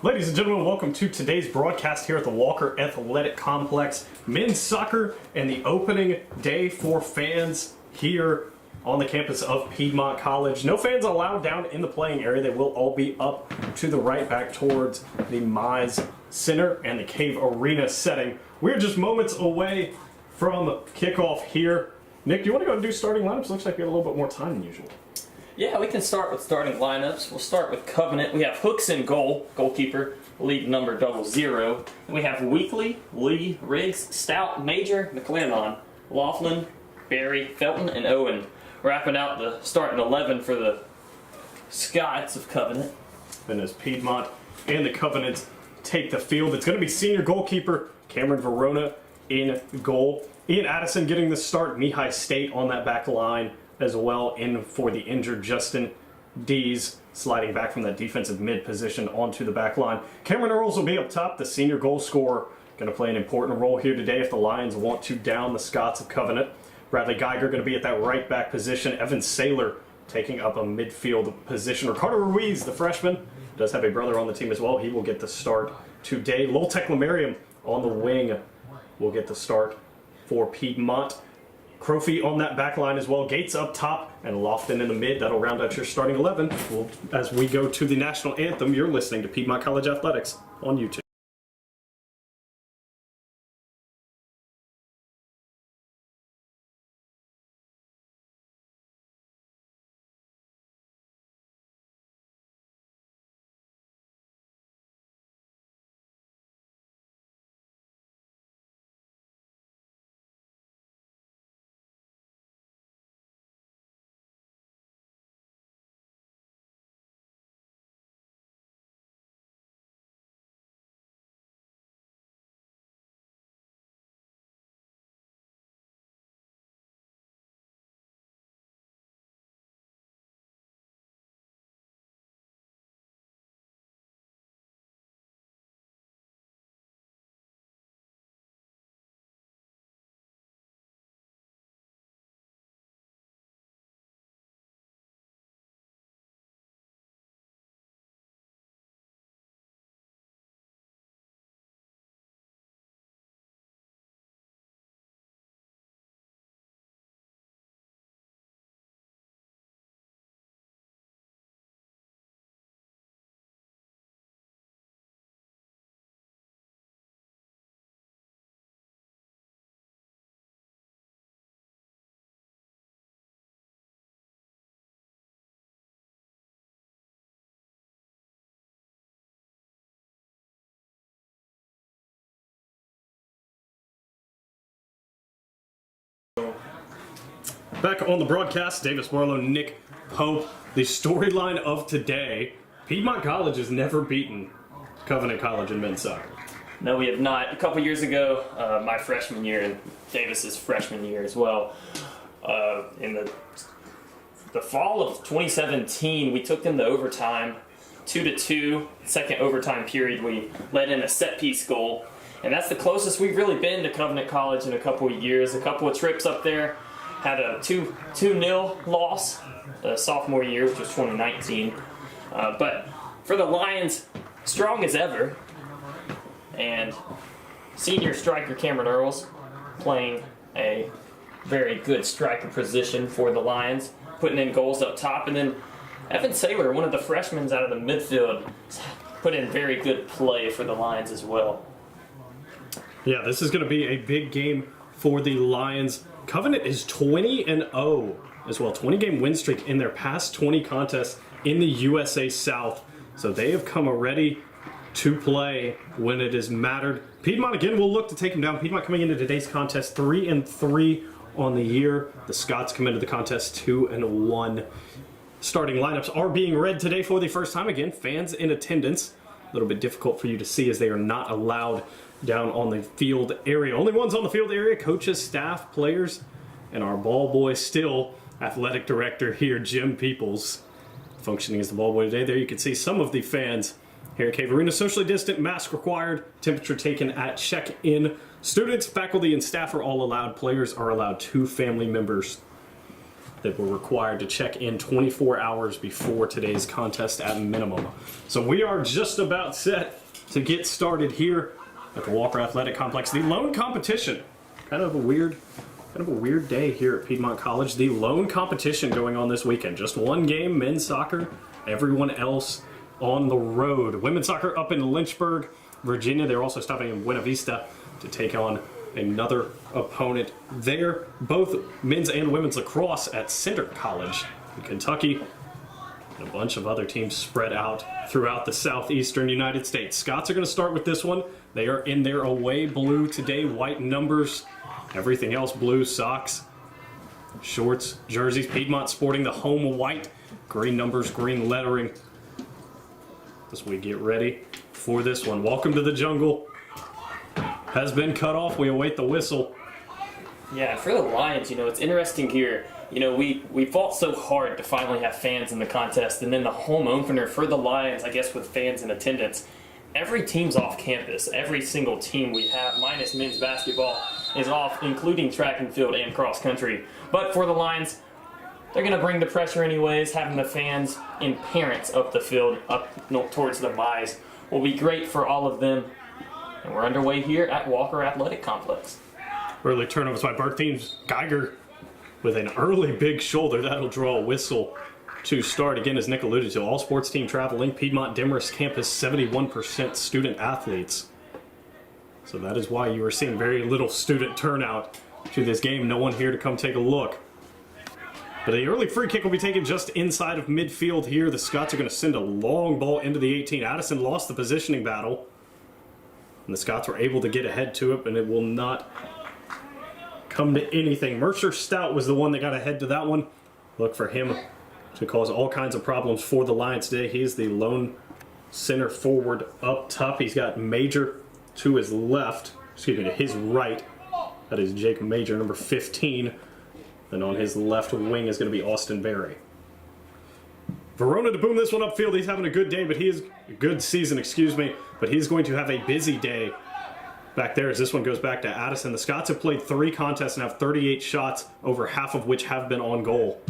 Ladies and gentlemen, welcome to today's broadcast here at the Walker Athletic Complex. Men's soccer and the opening day for fans here on the campus of Piedmont College. No fans allowed down in the playing area. They will all be up to the right back towards the Mize Center and the Cave Arena setting. We're just moments away from kickoff here. Nick, do you want to go and do starting lineups? Looks like we have a little bit more time than usual. Yeah, we can start with starting lineups. We'll start with Covenant. We have Hooks in goal, goalkeeper, league number 00. And we have Weekly, Lee, Riggs, Stout, Major, McLennan, Laughlin, Barry, Felton, and Owen. Wrapping out the starting 11 for the Scots of Covenant. And as Piedmont and the Covenant take the field, it's going to be senior goalkeeper Cameron Verona in goal. Ian Addison getting the start, Mihai State on that back line as well, in for the injured Justin Dees, sliding back from that defensive mid position onto the back line. Cameron Earls will be up top, the senior goal scorer, going to play an important role here today if the Lions want to down the Scots of Covenant. Bradley Geiger going to be at that right back position. Evan Saylor taking up a midfield position. Ricardo Ruiz, the freshman, does have a brother on the team as well. He will get the start today. Lowell Teclamarium on the wing will get the start for Piedmont. Crofy on that back line as well. Gates up top and Lofton in the mid. That'll round out your starting 11. As we go to the national anthem, you're listening to Piedmont College Athletics on YouTube. Back on the broadcast, Davis Barlow, Nick Pope. The storyline of today, Piedmont College has never beaten Covenant College in men's soccer. No, we have not. A couple years ago, my freshman year and Davis's freshman year as well, in the fall of 2017, we took them to overtime, 2-2. Second overtime period, we let in a set-piece goal. And that's the closest we've really been to Covenant College in a couple of years. A couple of trips up there. Had a 2-0 loss sophomore year, which was 2019. But for the Lions, strong as ever. And senior striker Cameron Earls playing a very good striker position for the Lions, putting in goals up top. And then Evan Saylor, one of the freshmen out of the midfield, put in very good play for the Lions as well. Yeah, this is going to be a big game for the Lions. Covenant is 20-0 as well. 20-game win streak in their past 20 contests in the USA South. So they have come ready to play when it has mattered. Piedmont again will look to take them down. Piedmont coming into today's contest 3-3 on the year. The Scots come into the contest 2-1. Starting lineups are being read today for the first time. Again, fans in attendance. A little bit difficult for you to see as they are not allowed down on the field area. Only ones on the field area, coaches, staff, players, and our ball boy still, athletic director here, Jim Peoples, functioning as the ball boy today. There you can see some of the fans here at Cave Arena. Socially distant, mask required, temperature taken at check-in. Students, faculty, and staff are all allowed. Players are allowed 2 family members that were required to check in 24 hours before today's contest at minimum. So we are just about set to get started here at the Walker Athletic Complex. The lone competition, kind of a weird day here at Piedmont College. The lone competition going on this weekend. Just one game, men's soccer, everyone else on the road. Women's soccer up in Lynchburg, Virginia. They're also stopping in Buena Vista to take on another opponent there. Both men's and women's lacrosse at Center College in Kentucky. And a bunch of other teams spread out throughout the southeastern United States. Scots are going to start with this one. They are in their away blue today, white numbers. Everything else blue, socks, shorts, jerseys. Piedmont sporting the home white, green numbers, green lettering. As we get ready for this one. Welcome to the jungle. Has been cut off. We await the whistle. Yeah, for the Lions, it's interesting here. We fought so hard to finally have fans in the contest, and then the home opener for the Lions, I guess with fans in attendance. Every team's off campus. Every single team we have, minus men's basketball, is off, including track and field and cross country. But for the Lions, they're going to bring the pressure anyways. Having the fans and parents up the field, up towards the Mize, will be great for all of them. And we're underway here at Walker Athletic Complex. Early turnovers by both teams. Geiger with an early big shoulder. That'll draw a whistle to start. Again, as Nick alluded to, all sports team traveling. Piedmont Demorest campus, 71% student athletes. So that is why you are seeing very little student turnout to this game. No one here to come take a look. But the early free kick will be taken just inside of midfield here. The Scots are going to send a long ball into the 18. Addison lost the positioning battle. And the Scots were able to get ahead to it, and it will not come to anything. Mercer Stout was the one that got ahead to that one. Look for him to cause all kinds of problems for the Lions today. He's the lone center forward up top. He's got Major to his left, excuse me, to his right. That is Jake Major, number 15. And on his left wing is going to be Austin Berry. Verona to boom this one upfield. He's having a good day, but he is a good season, but he's going to have a busy day back there as this one goes back to Addison. The Scots have played 3 contests and have 38 shots, over half of which have been on goal.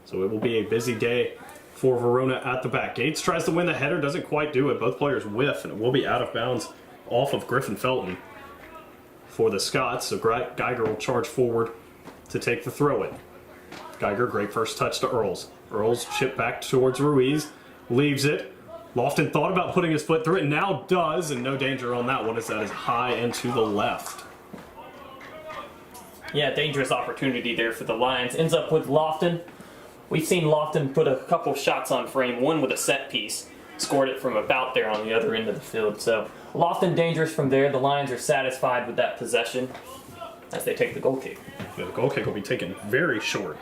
So it will be a busy day for Verona at the back. Gates tries to win the header, doesn't quite do it. Both players whiff, and it will be out of bounds off of Griffin Felton for the Scots. So Geiger will charge forward to take the throw-in. Geiger, great first touch to Earls. Earls chip back towards Ruiz, leaves it. Lofton thought about putting his foot through it, now does, and no danger on that one as that is high and to the left. Yeah, dangerous opportunity there for the Lions. Ends up with Lofton. We've seen Lofton put a couple shots on frame, one with a set piece. Scored it from about there on the other end of the field. So Lofton dangerous from there. The Lions are satisfied with that possession as they take the goal kick. Yeah, the goal kick will be taken very short.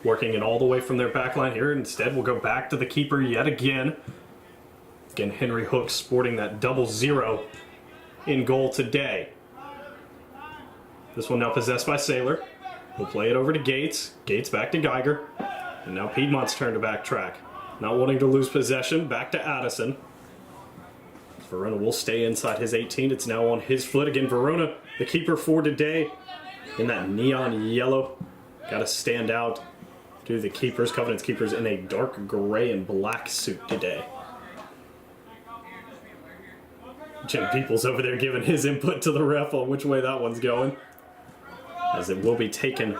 Working it all the way from their back line here. Instead, we'll go back to the keeper yet again. Again, Henry Hooks sporting that 0-0 in goal today. This one now possessed by Saylor. He'll play it over to Gates. Gates back to Geiger. And now Piedmont's turn to backtrack. Not wanting to lose possession, back to Addison. Verona will stay inside his 18. It's now on his foot. Again, Verona, the keeper for today, in that neon yellow. Got to stand out to the keepers. Covenant's keepers in a dark gray and black suit today. Jim Peoples over there giving his input to the ref on which way that one's going. As it will be taken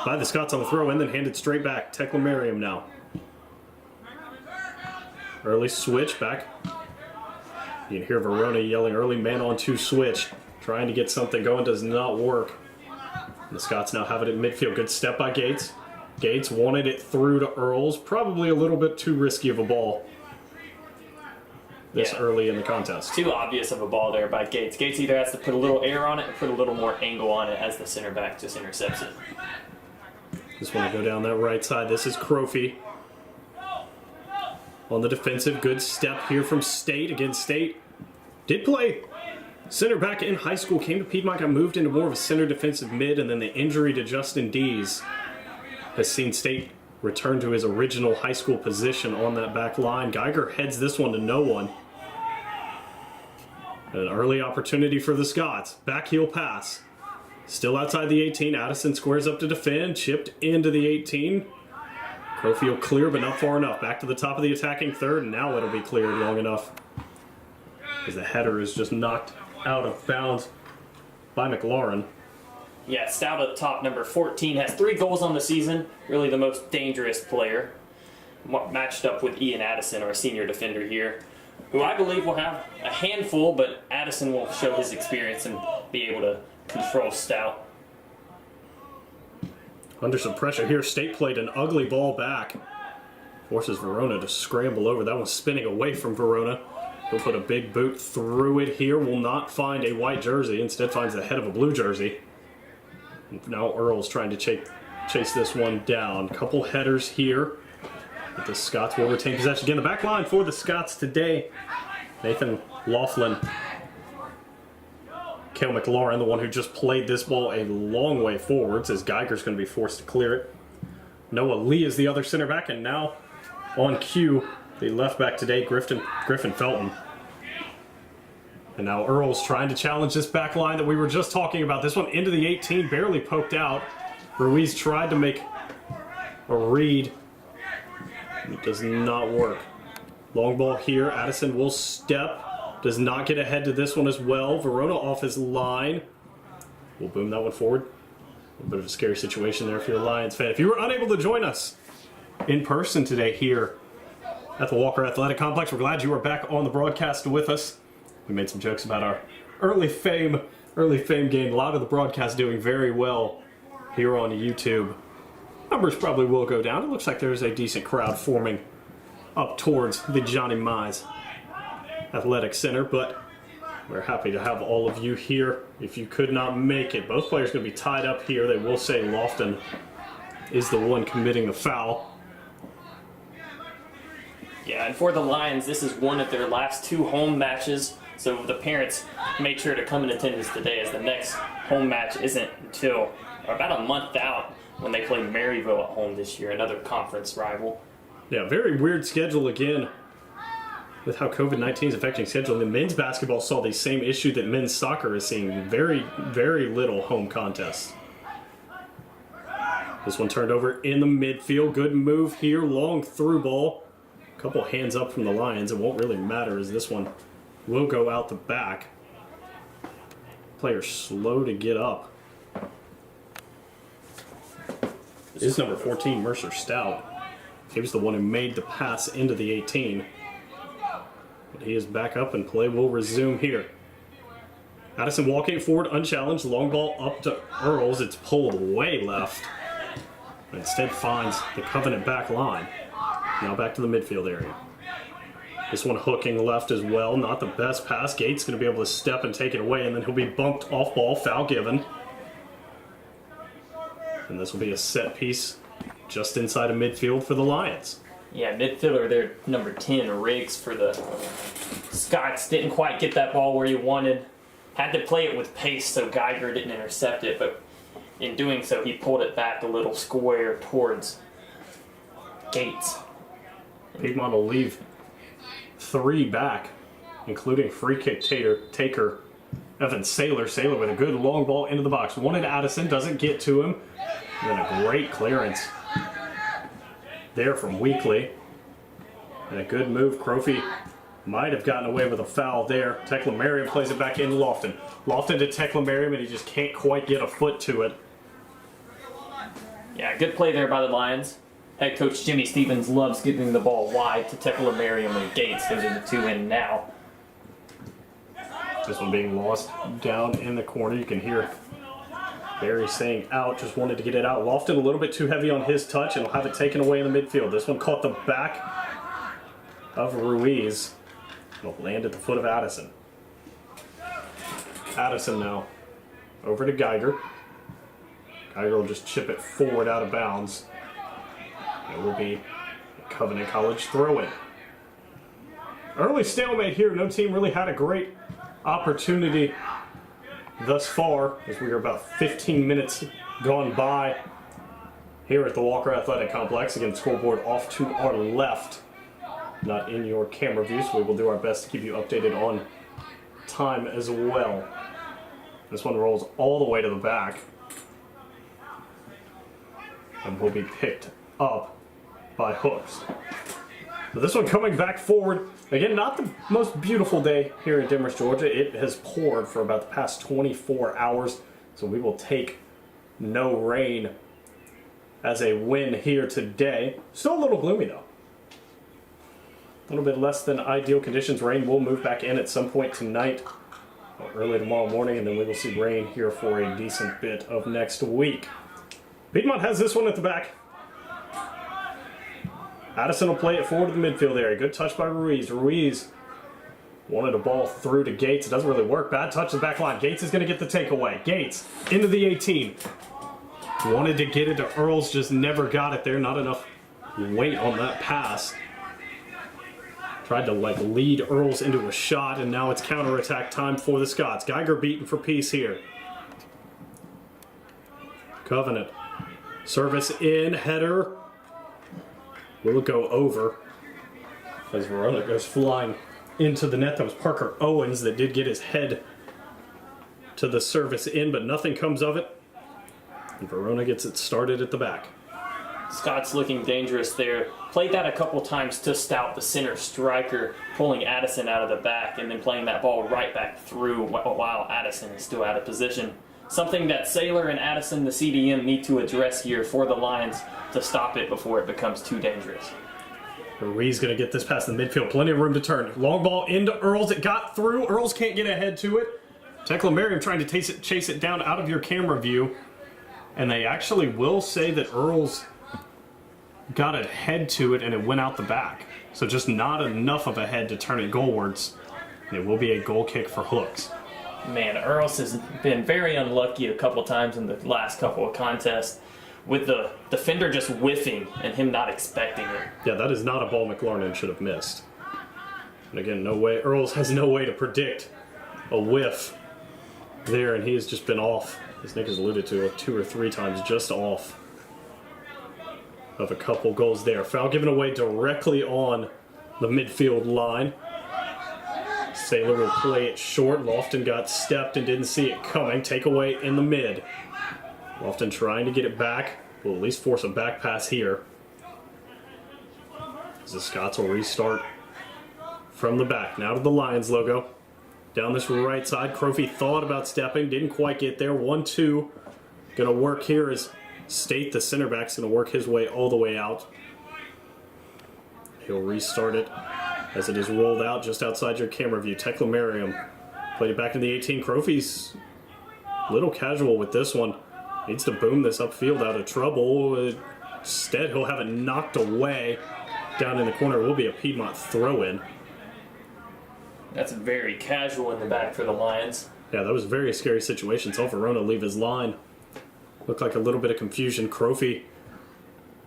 by the Scots on the throw and then handed straight back. Tekla Merriam now. Early switch back. You can hear Verona yelling early man on 2 switch. Trying to get something going, does not work. And the Scots now have it at midfield. Good step by Gates. Gates wanted it through to Earls. Probably a little bit too risky of a ball this early in the contest. Too obvious of a ball there by Gates. Gates either has to put a little air on it or put a little more angle on it as the center back just intercepts it. Just want to go down that right side. This is Crofy on the defensive. Good step here from State. Again, State did play center back in high school. Came to Piedmont, got moved into more of a center defensive mid, and then the injury to Justin Dees has seen State return to his original high school position on that back line. Geiger heads this one to no one. An early opportunity for the Scots. Back heel pass. Still outside the 18. Addison squares up to defend. Chipped into the 18. Crowfield will clear, but not far enough. Back to the top of the attacking third, and now it'll be cleared long enough. As the header is just knocked out of bounds by McLaurin. Yeah, Stout at the top, number 14, has 3 goals on the season. Really the most dangerous player. Matched up with Ian Addison, our senior defender here, who I believe will have a handful, but Addison will show his experience and be able to control Stout. Under some pressure here, State played an ugly ball back. Forces Verona to scramble over. That one's spinning away from Verona. He'll put a big boot through it here. Will not find a white jersey. Instead finds the head of a blue jersey. And now Earl's trying to chase this one down. Couple headers here. But the Scots will retain possession. Again, the back line for the Scots today. Nathan Laughlin. Cale McLaurin, the one who just played this ball a long way forwards, as Geiger's going to be forced to clear it. Noah Lee is the other center back, and now on cue, the left back today, Griffin Felton. And now Earl's trying to challenge this back line that we were just talking about. This one into the 18, barely poked out. Ruiz tried to make a read. It does not work. Long ball here. Addison will step. Does not get ahead to this one as well. Verona off his line. We'll boom that one forward. A bit of a scary situation there if you're a Lions fan. If you were unable to join us in person today here at the Walker Athletic Complex, we're glad you are back on the broadcast with us. We made some jokes about our early fame game. A lot of the broadcast doing very well here on YouTube. Numbers probably will go down. It looks like there's a decent crowd forming up towards the Johnny Mize Athletic Center, but we're happy to have all of you here. If you could not make it, both players going to be tied up here. They will say Lofton is the one committing the foul. Yeah, and for the Lions, this is one of their last 2 home matches, so the parents made sure to come in attendance today, as the next home match isn't until about a month out when they play Maryville at home this year, another conference rival. Yeah, very weird schedule again with how COVID-19 is affecting scheduling. The men's basketball saw the same issue that men's soccer is seeing. Very, very little home contests. This one turned over in the midfield. Good move here. Long through ball. A couple hands up from the Lions. It won't really matter as this one will go out the back. Player slow to get up. This is number 14, Mercer Stout. He was the one who made the pass into the 18. But he is back up and play will resume here. Addison walking forward unchallenged. Long ball up to Earls. It's pulled way left. Instead finds the Covenant back line. Now back to the midfield area. This one hooking left as well. Not the best pass. Gates going to be able to step and take it away, and then he'll be bumped off ball. Foul given. And this will be a set piece just inside of midfield for the Lions. Yeah, midfielder there, number 10, Riggs for the Scots. Didn't quite get that ball where he wanted. Had to play it with pace so Geiger didn't intercept it, but in doing so, he pulled it back a little square towards Gates. Piedmont will leave 3 back, including free kick taker Evan Saylor. Saylor with a good long ball into the box. Wanted Addison, doesn't get to him. And then a great clearance there from Weekly. And a good move. Crowfield might have gotten away with a foul there. Tekla Merriam plays it back in Lofton. Lofton to Tekla Merriam, and he just can't quite get a foot to it. Yeah, good play there by the Lions. Head coach Jimmy Stevens loves giving the ball wide to Tekla Merriam and Gates. Those are the 2 in now. This one being lost down in the corner. You can hear Barry saying out, just wanted to get it out. Lofton a little bit too heavy on his touch, and he'll have it taken away in the midfield. This one caught the back of Ruiz. It'll land at the foot of Addison. Addison now over to Geiger. Geiger will just chip it forward out of bounds. It will be a Covenant College throw-in. Early stalemate here. No team really had a great opportunity thus far, as we are about 15 minutes gone by here at the Walker Athletic Complex. Again, scoreboard off to our left, not in your camera view, so we will do our best to keep you updated on time as well. This one rolls all the way to the back. And will be picked up by Hooks. But this one coming back forward. Again, not the most beautiful day here in Demorest, Georgia. It has poured for about the past 24 hours. So we will take no rain as a win here today. Still a little gloomy though. A little bit less than ideal conditions. Rain will move back in at some point tonight or early tomorrow morning, and then we will see rain here for a decent bit of next week. Piedmont has this one at the back. Addison will play it forward to the midfield area. Good touch by Ruiz. Ruiz wanted a ball through to Gates. It doesn't really work. Bad touch to the back line. Gates is going to get the takeaway. Gates into the 18. Wanted to get it to Earls, just never got it there. Not enough weight on that pass. Tried to lead Earls into a shot, and now it's counterattack time for the Scots. Geiger beaten for peace here. Covenant. Service in, header. Will it go over? As Verona goes flying into the net. That was Parker Owens that did get his head to the service in, but nothing comes of it. And Verona gets it started at the back. Scott's looking dangerous there. Played that a couple times to Stout, the center striker, pulling Addison out of the back and then playing that ball right back through while Addison is still out of position. Something that Saylor and Addison, the CDM, need to address here for the Lions to stop it before it becomes too dangerous. Ruiz going to get this past the midfield. Plenty of room to turn. Long ball into Earls. It got through. Earls can't get ahead to it. Tekla Merriam trying to chase it down out of your camera view. And they actually will say that Earls got ahead to it and it went out the back. So just not enough of a head to turn it goalwards. And it will be a goal kick for Hooks. Man, Earls has been very unlucky a couple times in the last couple of contests with the defender just whiffing and him not expecting it. Yeah, that is not a ball McLarnon should have missed. And again, no way. Earls has no way to predict a whiff there, and he has just been off, as Nick has alluded to, 2 or 3 times, just off of a couple goals there. Foul given away directly on the midfield line. Saylor will play it short. Lofton got stepped and didn't see it coming. Takeaway in the mid. Lofton trying to get it back. Will at least force a back pass here. As the Scots will restart from the back. Now to the Lions logo. Down this right side. Crofy thought about stepping. Didn't quite get there. 1-2. Going to work here as State, the center back, is going to work his way all the way out. He'll restart it as it is rolled out just outside your camera view. Tekla Merriam played it back in the 18. Crofy's a little casual with this one. Needs to boom this upfield out of trouble. Instead, he'll have it knocked away down in the corner. It will be a Piedmont throw-in. That's very casual in the back for the Lions. Yeah, that was a very scary situation. Saw Verona leave his line. Looked like a little bit of confusion. Crofy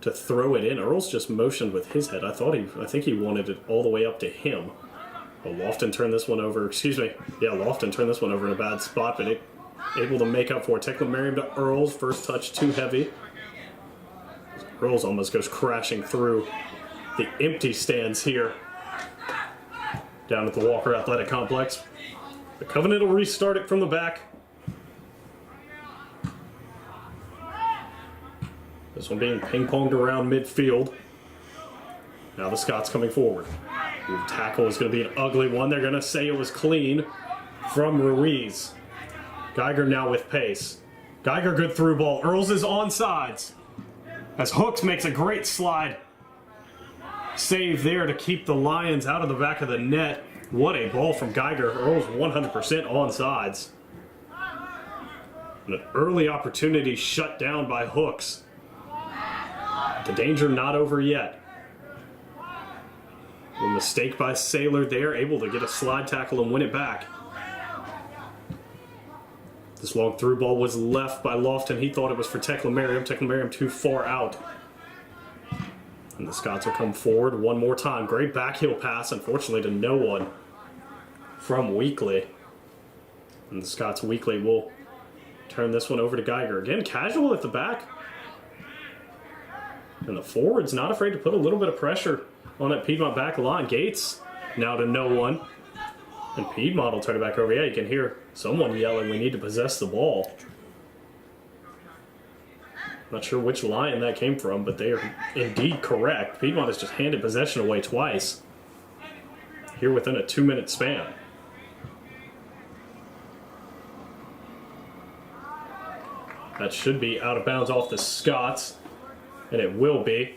to throw it in. Earls just motioned with his head. I think he wanted it all the way up to him. But Lofton turned this one over. Excuse me. Yeah, Lofton turned this one over in a bad spot, but able to make up for it. Tekla Merriam to Earls. First touch too heavy. Earls almost goes crashing through the empty stands here down at the Walker Athletic Complex. The Covenant will restart it from the back. This one being ping-ponged around midfield. Now the Scots coming forward. The tackle is going to be an ugly one. They're going to say it was clean from Ruiz. Geiger now with pace. Geiger good through ball. Earls is onside. As Hooks makes a great slide save there to keep the Lions out of the back of the net. What a ball from Geiger. Earls 100% onside. An early opportunity shut down by Hooks. The danger not over yet. A mistake by Saylor there, able to get a slide tackle and win it back. This long through ball was left by Lofton. He thought it was for Tekla Merriam. Tekla Merriam too far out. And the Scots will come forward one more time. Great backheel pass, unfortunately to no one from Weekly. And the Scots Weekly will turn this one over to Geiger. Again, casual at the back. And the forward's not afraid to put a little bit of pressure on that Piedmont back line. Gates now to no one. And Piedmont will turn it back over. Yeah, you can hear someone yelling, we need to possess the ball. Not sure which line that came from, but they are indeed correct. Piedmont has just handed possession away twice here within a 2-minute span. That should be out of bounds off the Scots, and it will be.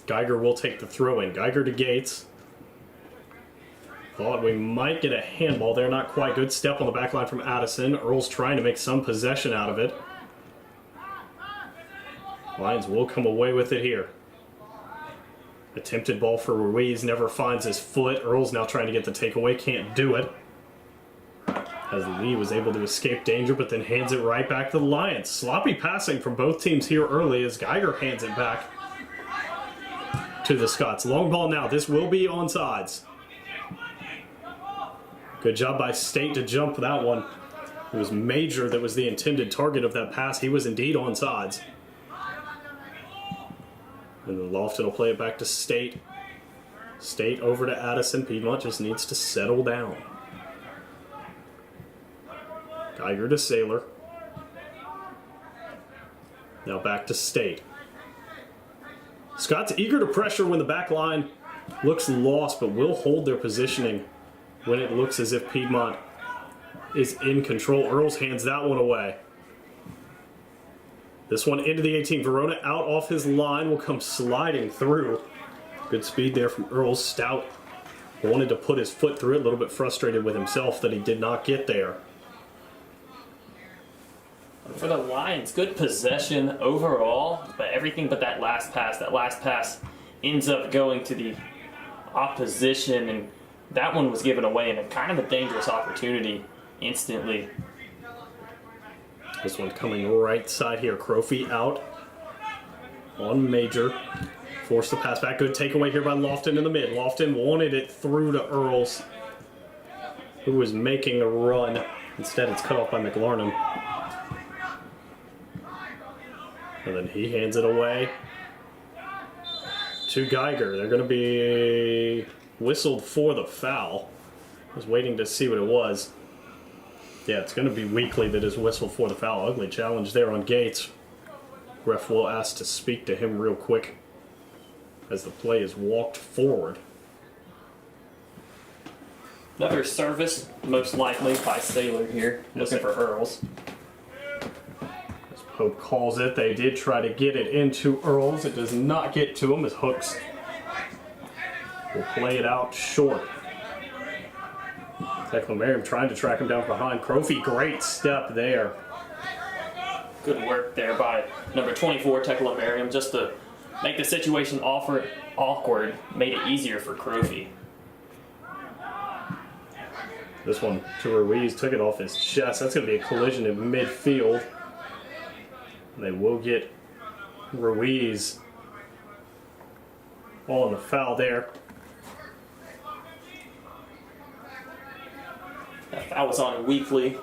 Geiger will take the throw in. Geiger to Gates. Thought we might get a handball there. Not quite. Good step on the back line from Addison. Earl's trying to make some possession out of it. Lions will come away with it here. Attempted ball for Ruiz. Never finds his foot. Earl's now trying to get the takeaway. Can't do it. As Lee was able to escape danger, but then hands it right back to the Lions. Sloppy passing from both teams here early as Geiger hands it back to the Scots. Long ball now. This will be onside. Good job by State to jump that one. It was Major that was the intended target of that pass. He was indeed onside. And then Lofton will play it back to State. State over to Addison. Piedmont just needs to settle down. Geiger to Saylor. Now back to State. Scott's eager to pressure when the back line looks lost, but will hold their positioning when it looks as if Piedmont is in control. Earls hands that one away. This one into the 18. Verona out off his line will come sliding through. Good speed there from Earls. Stout wanted to put his foot through it, a little bit frustrated with himself that he did not get there. For the Lions, good possession overall, but everything but that last pass. That last pass ends up going to the opposition, and that one was given away in a kind of a dangerous opportunity instantly. This one coming right side here. Crofy out on Major. Forced the pass back. Good takeaway here by Lofton in the mid. Lofton wanted it through to Earls, who was making a run. Instead, it's cut off by McLarnham. And then he hands it away to Geiger. They're going to be whistled for the foul. I was waiting to see what it was. Yeah, it's going to be Weekly that is whistled for the foul. Ugly challenge there on Gates. Ref will ask to speak to him real quick as the play is walked forward. Another service, most likely by Saylor here, looking for Earls. As Pope calls it, they did try to get it into Earls. It does not get to him as Hooks will play it out short. Tekla Merriam trying to track him down behind. Crofy, great step there. Good work there by number 24, Tekla Merriam, just to make the situation awkward, made it easier for Crofy. This one to Ruiz, took it off his chest. That's going to be a collision in midfield. They will get Ruiz all in the foul there. That foul was on Weekly,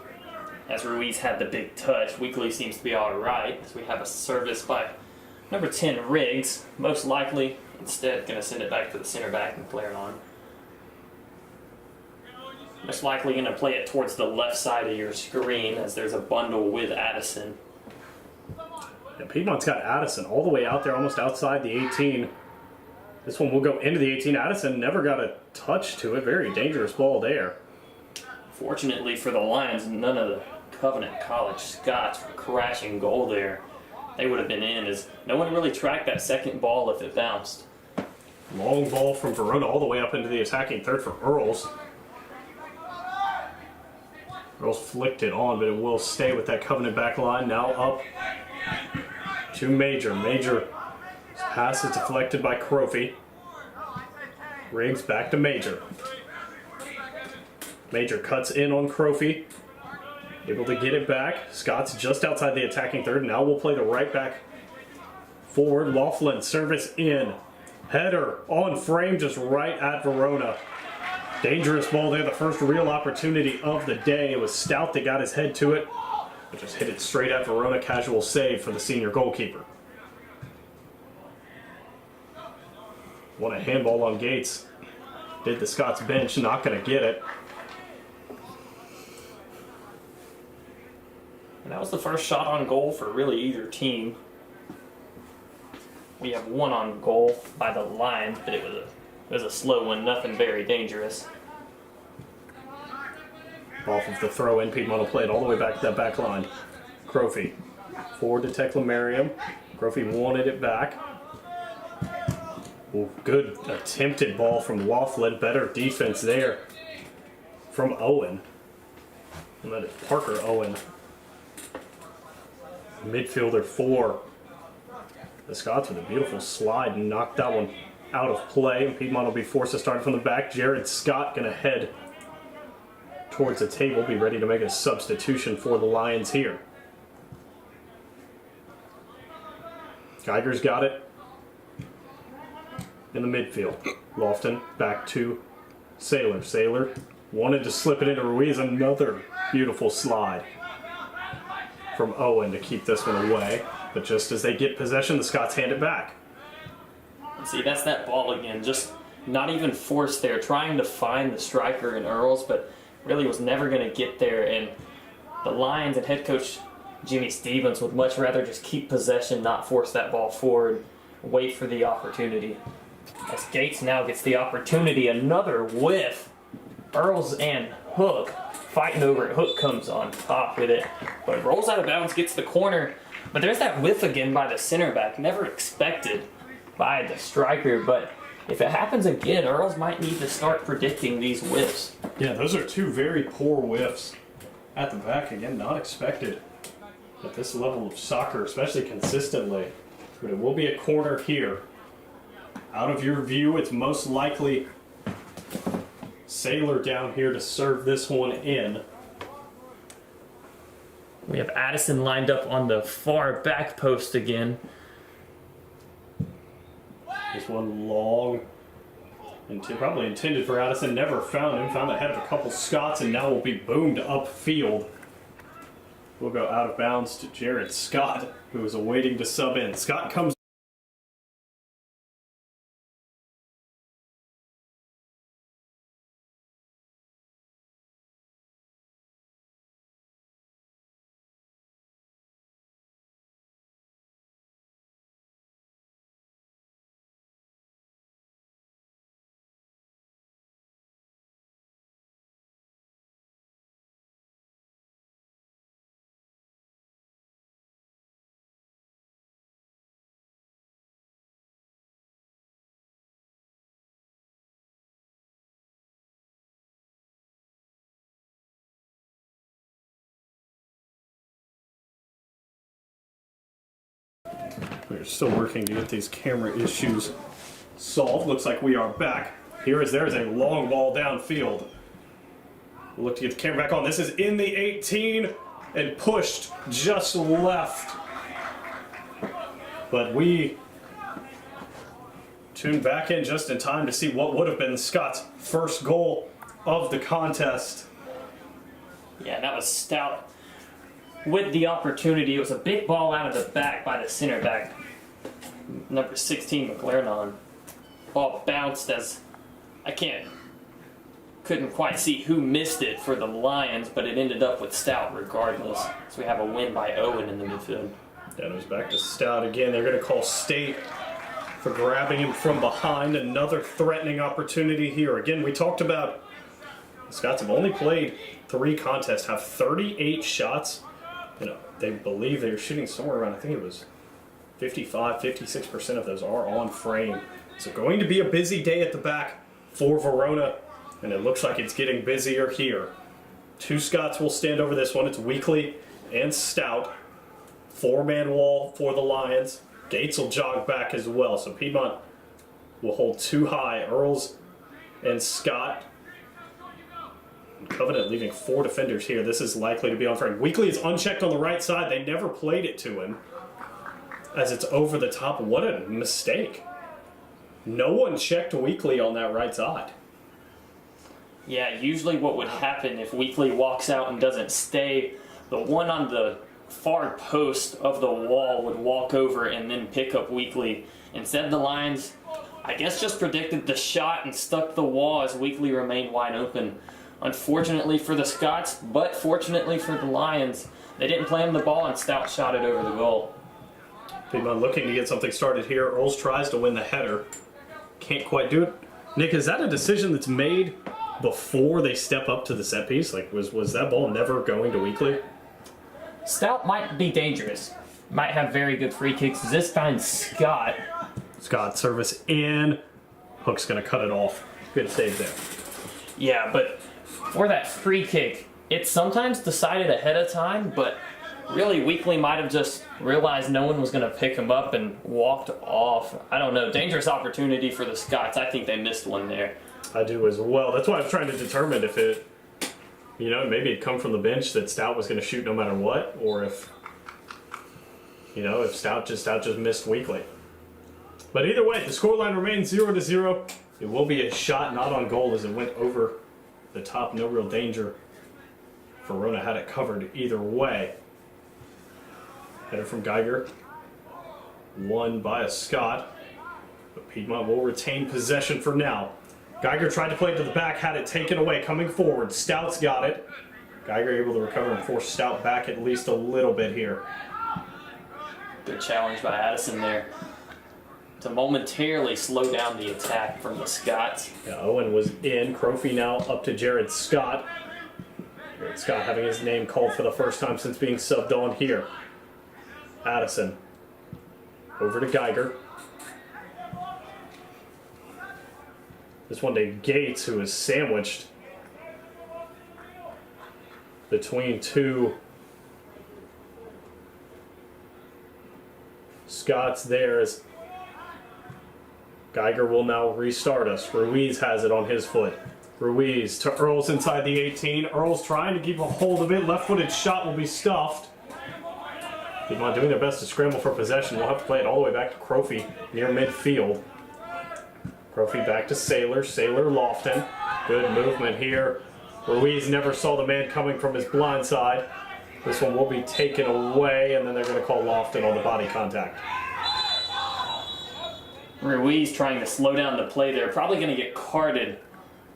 as Ruiz had the big touch. Weekly seems to be all right, as we have a service by number 10, Riggs. Most likely, instead, going to send it back to the center back and play it on. Most likely going to play it towards the left side of your screen, as there's a bundle with Addison. Yeah, Piedmont's got Addison all the way out there, almost outside the 18. This one will go into the 18. Addison never got a touch to it. Very dangerous ball there. Fortunately for the Lions, none of the Covenant College Scots were crashing goal there. They would have been in, as no one really tracked that second ball if it bounced. Long ball from Verona all the way up into the attacking third for Earls. Earls flicked it on, but it will stay with that Covenant back line. Now up to Major. Major pass is deflected by Crofy. Riggs back to Major. Major cuts in on Crofy. Able to get it back. Scott's just outside the attacking third. Now we'll play the right back forward. Laughlin, service in. Header on frame, just right at Verona. Dangerous ball there. The first real opportunity of the day. It was Stout that got his head to it, but just hit it straight at Verona. Casual save for the senior goalkeeper. Want a handball on Gates. Did the Scots bench, not going to get it. And that was the first shot on goal for really either team. We have one on goal by the Lions, but it was a slow one, nothing very dangerous. Off of the throw in, Piedmont will play it all the way back to that back line. Crofy forward to Teclamarium. Crofy wanted it back. Ooh, good attempted ball from Laughlin. Better defense there from Owen. And that is Parker Owen. Midfielder for the Scots with a beautiful slide and knocked that one out of play. And Piedmont will be forced to start from the back. Jared Scott going to head towards the table, be ready to make a substitution for the Lions here. Geiger's got it in the midfield. Lofton back to Sailor. Sailor wanted to slip it into Ruiz. Another beautiful slide from Owen to keep this one away. But just as they get possession, the Scots hand it back. See, that's that ball again. Just not even forced there. Trying to find the striker in Earls, but really was never going to get there. And the Lions and head coach Jimmy Stevens would much rather just keep possession, not force that ball forward, wait for the opportunity. As Gates now gets the opportunity, another whiff. Earls and Hook fighting over it. Hook comes on top with it, but rolls out of bounds, gets the corner. But there's that whiff again by the center back. Never expected by the striker, but if it happens again, Earls might need to start predicting these whiffs. Yeah, those are two very poor whiffs at the back. Again, not expected at this level of soccer, especially consistently. But it will be a corner here. Out of your view, it's most likely Sailor down here to serve this one in. We have Addison lined up on the far back post again. This one long, and probably intended for Addison. Never found him. Found ahead of a couple Scots, and now will be boomed upfield. We'll go out of bounds to Jared Scott, who is awaiting to sub in. Scott comes. We're still working to get these camera issues solved. Looks like we are back. There is a long ball downfield. We'll look to get the camera back on. This is in the 18 and pushed just left. But we tune back in just in time to see what would have been Scott's first goal of the contest. Yeah, that was Stout with the opportunity. It was a big ball out of the back by the center back, number 16, McLaren. Ball bounced as couldn't quite see who missed it for the Lions, but it ended up with Stout regardless. So we have a win by Owen in the midfield. That was back to Stout again. They're going to call State for grabbing him from behind. Another threatening opportunity here. Again, we talked about the Scots have only played 3 contests, have 38 shots. They believe they were shooting somewhere around, I think it was 55, 56% of those are on frame. So going to be a busy day at the back for Verona, and it looks like it's getting busier here. 2 Scots will stand over this one. It's Weekly and Stout. 4-man wall for the Lions. Gates will jog back as well, so Piedmont will hold 2 high. Earls and Scott. Covenant leaving 4 defenders here. This is likely to be on frame. Weekly is unchecked on the right side. They never played it to him as it's over the top. What a mistake. No one checked Weekly on that right side. Yeah, usually what would happen if Weekly walks out and doesn't stay, the one on the far post of the wall would walk over and then pick up Weekly. Instead, the Lions I guess just predicted the shot and stuck the wall as Weekly remained wide open. Unfortunately for the Scots, but fortunately for the Lions, they didn't play him the ball and Stout shot it over the goal. Piedmont looking to get something started here. Earls tries to win the header. Can't quite do it. Nick, is that a decision that's made before they step up to the set piece? Like, was that ball never going to Weekly? Stout might be dangerous. Might have very good free kicks. This time Scott. Scott service in. Hook's going to cut it off. Good save there. Yeah, but for that free kick, it's sometimes decided ahead of time, but really Weekly might have just realized no one was going to pick him up and walked off. I don't know. Dangerous opportunity for the Scots. I think they missed one there. I do as well. That's why I was trying to determine if it, maybe it'd come from the bench that Stout was going to shoot no matter what, or if, if Stout just missed Weekly. But either way, the scoreline remains 0-0. It will be a shot not on goal as it went over the top. No real danger. Verona had it covered either way. Header from Geiger. Won by a Scot. But Piedmont will retain possession for now. Geiger tried to play it to the back, had it taken away, coming forward. Stout's got it. Geiger able to recover and force Stout back at least a little bit here. Good challenge by Addison there to momentarily slow down the attack from the Scots. Yeah, Owen was in. Crofy now up to Jared Scott. Jared Scott having his name called for the first time since being subbed on here. Addison. Over to Geiger. This one to Gates, who is sandwiched between two Scots there as Geiger will now restart us. Ruiz has it on his foot. Ruiz to Earls inside the 18. Earls trying to keep a hold of it. Left-footed shot will be stuffed. Piedmont doing their best to scramble for possession. We'll have to play it all the way back to Crofy near midfield. Crofy back to Sailor. Sailor Lofton. Good movement here. Ruiz never saw the man coming from his blind side. This one will be taken away, and then they're going to call Lofton on the body contact. Ruiz trying to slow down the play there. Probably going to get carded.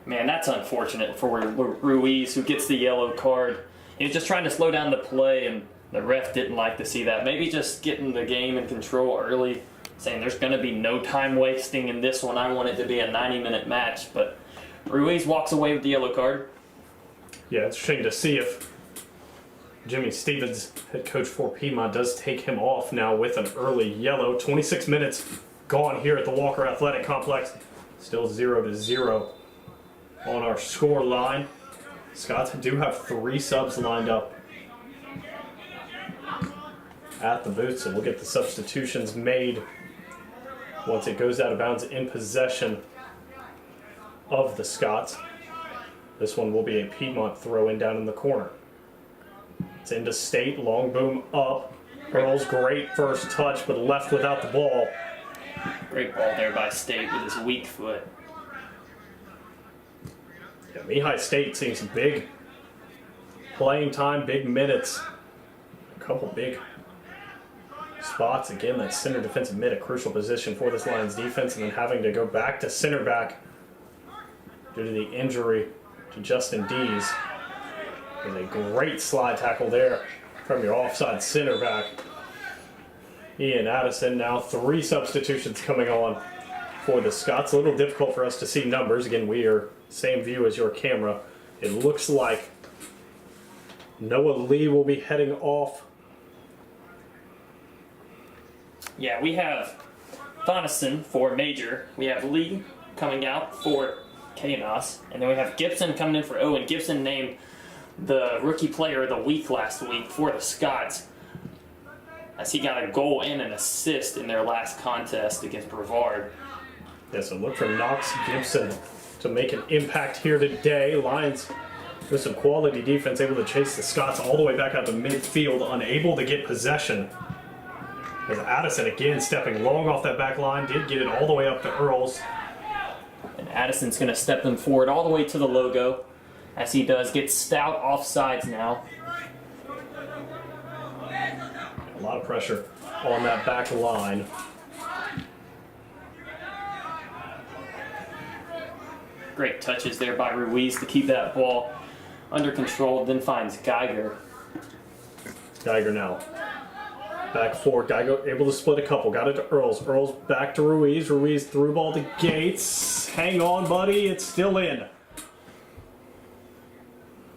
Man, that's unfortunate for Ruiz, who gets the yellow card. He was just trying to slow down the play, and the ref didn't like to see that. Maybe just getting the game in control early, saying there's going to be no time wasting in this one. I want it to be a 90-minute match, but Ruiz walks away with the yellow card. Yeah, it's interesting to see if Jimmy Stevens, head coach for Piedmont, does take him off now with an early yellow. 26 minutes gone here at the Walker Athletic Complex. Still 0-0 on our score line. Scots do have 3 subs lined up at the booth, so we'll get the substitutions made once it goes out of bounds in possession of the Scots. This one will be a Piedmont throw-in down in the corner. It's into State, long boom up. Earls, great first touch, but left without the ball. Great ball there by State with his weak foot. Yeah, Lehigh State seeing some big playing time, big minutes. A couple big spots. Again, that center defensive mid, a crucial position for this Lions defense, and then having to go back to center back due to the injury to Justin Dees. There's a great slide tackle there from your offside center back. Ian Addison. Now 3 substitutions coming on for the Scots. A little difficult for us to see numbers. Again, we are same view as your camera. It looks like Noah Lee will be heading off. Yeah, we have Thonison for Major. We have Lee coming out for Chaos. And then we have Gibson coming in for Owen. Gibson named the rookie player of the week last week for the Scots, as he got a goal and an assist in their last contest against Brevard. Yeah, so look for Knox Gibson to make an impact here today. Lions with some quality defense, able to chase the Scots all the way back out to midfield, unable to get possession. As Addison again stepping long off that back line, did get it all the way up to Earls. And Addison's going to step them forward all the way to the logo, as he does get Stout offsides now. A lot of pressure on that back line. Great touches there by Ruiz to keep that ball under control, then finds Geiger. Geiger now. Back forward. Geiger able to split a couple. Got it to Earls. Earls back to Ruiz. Ruiz through ball to Gates. Hang on, buddy. It's still in.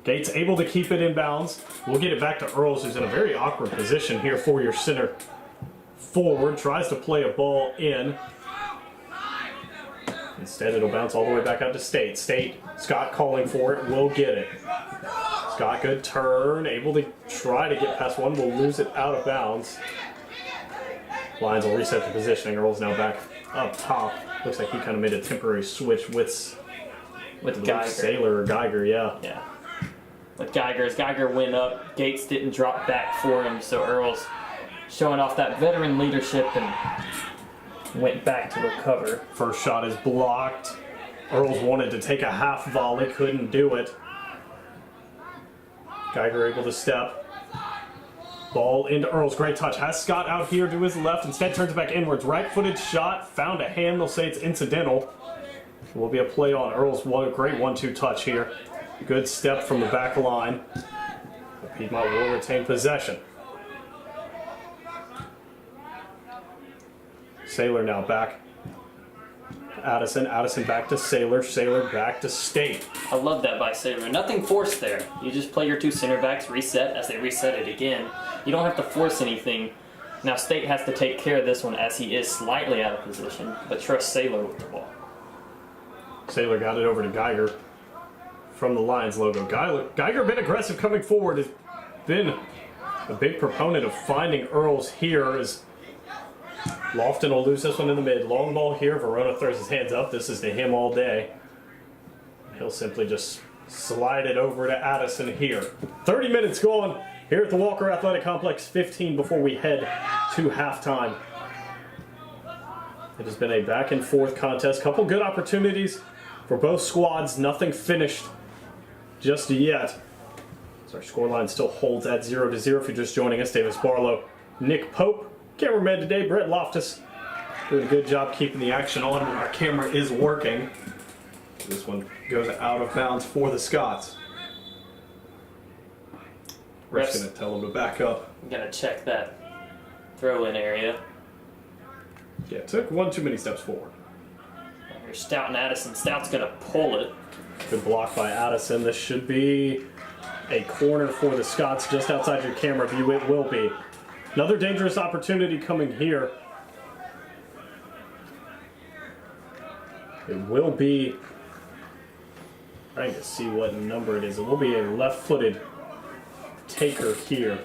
Gates able to keep it in bounds. We'll get it back to Earls, who's in a very awkward position here for your center forward. Tries to play a ball in. Instead, it'll bounce all the way back out to State. State, Scott calling for it. Will get it. Scott, good turn. Able to try to get past one. Will lose it out of bounds. Lions will reset the positioning. Earls now back up top. Looks like he kind of made a temporary switch with Geiger. Sailor or Geiger, yeah. Yeah. With Geiger, as Geiger went up, Gates didn't drop back for him, so Earls showing off that veteran leadership and went back to recover. First shot is blocked. Earls wanted to take a half volley, couldn't do it. Geiger able to step. Ball into Earls, great touch. Has Scott out here to his left, instead turns it back inwards. Right-footed shot, found a hand, they'll say it's incidental. Will be a play on Earls, great 1-2 touch here. Good step from the back line. Piedmont will retain possession. Sailor now back. Addison back to Sailor back to State. I love that by Sailor. Nothing forced there. You just play your two center backs, reset as they reset it again. You don't have to force anything. Now State has to take care of this one as he is slightly out of position, but trust Sailor with the ball. Sailor got it over to Geiger from the Lions logo. Geiger been aggressive coming forward, has been a big proponent of finding Earls here as Lofton will lose this one in the mid. Long ball here. Verona throws his hands up. This is to him all day. He'll simply just slide it over to Addison here. 30 minutes going here at the Walker Athletic Complex. 15 before we head to halftime. It has been a back and forth contest. Couple good opportunities for both squads. Nothing finished just yet. So our scoreline still holds at 0-0. If you're just joining us, Davis Barlow, Nick Pope. Cameraman today, Brett Loftus, doing a good job keeping the action on when our camera is working. This one goes out of bounds for the Scots. We're just going to tell them to back up. I'm going to check that throw-in area. Yeah, took one too many steps forward. Here's Stout and Addison. Stout's going to pull it. Good block by Addison. This should be a corner for the Scots just outside your camera view. It will be. Another dangerous opportunity coming here. It will be, trying to see what number it is. It will be a left-footed taker here.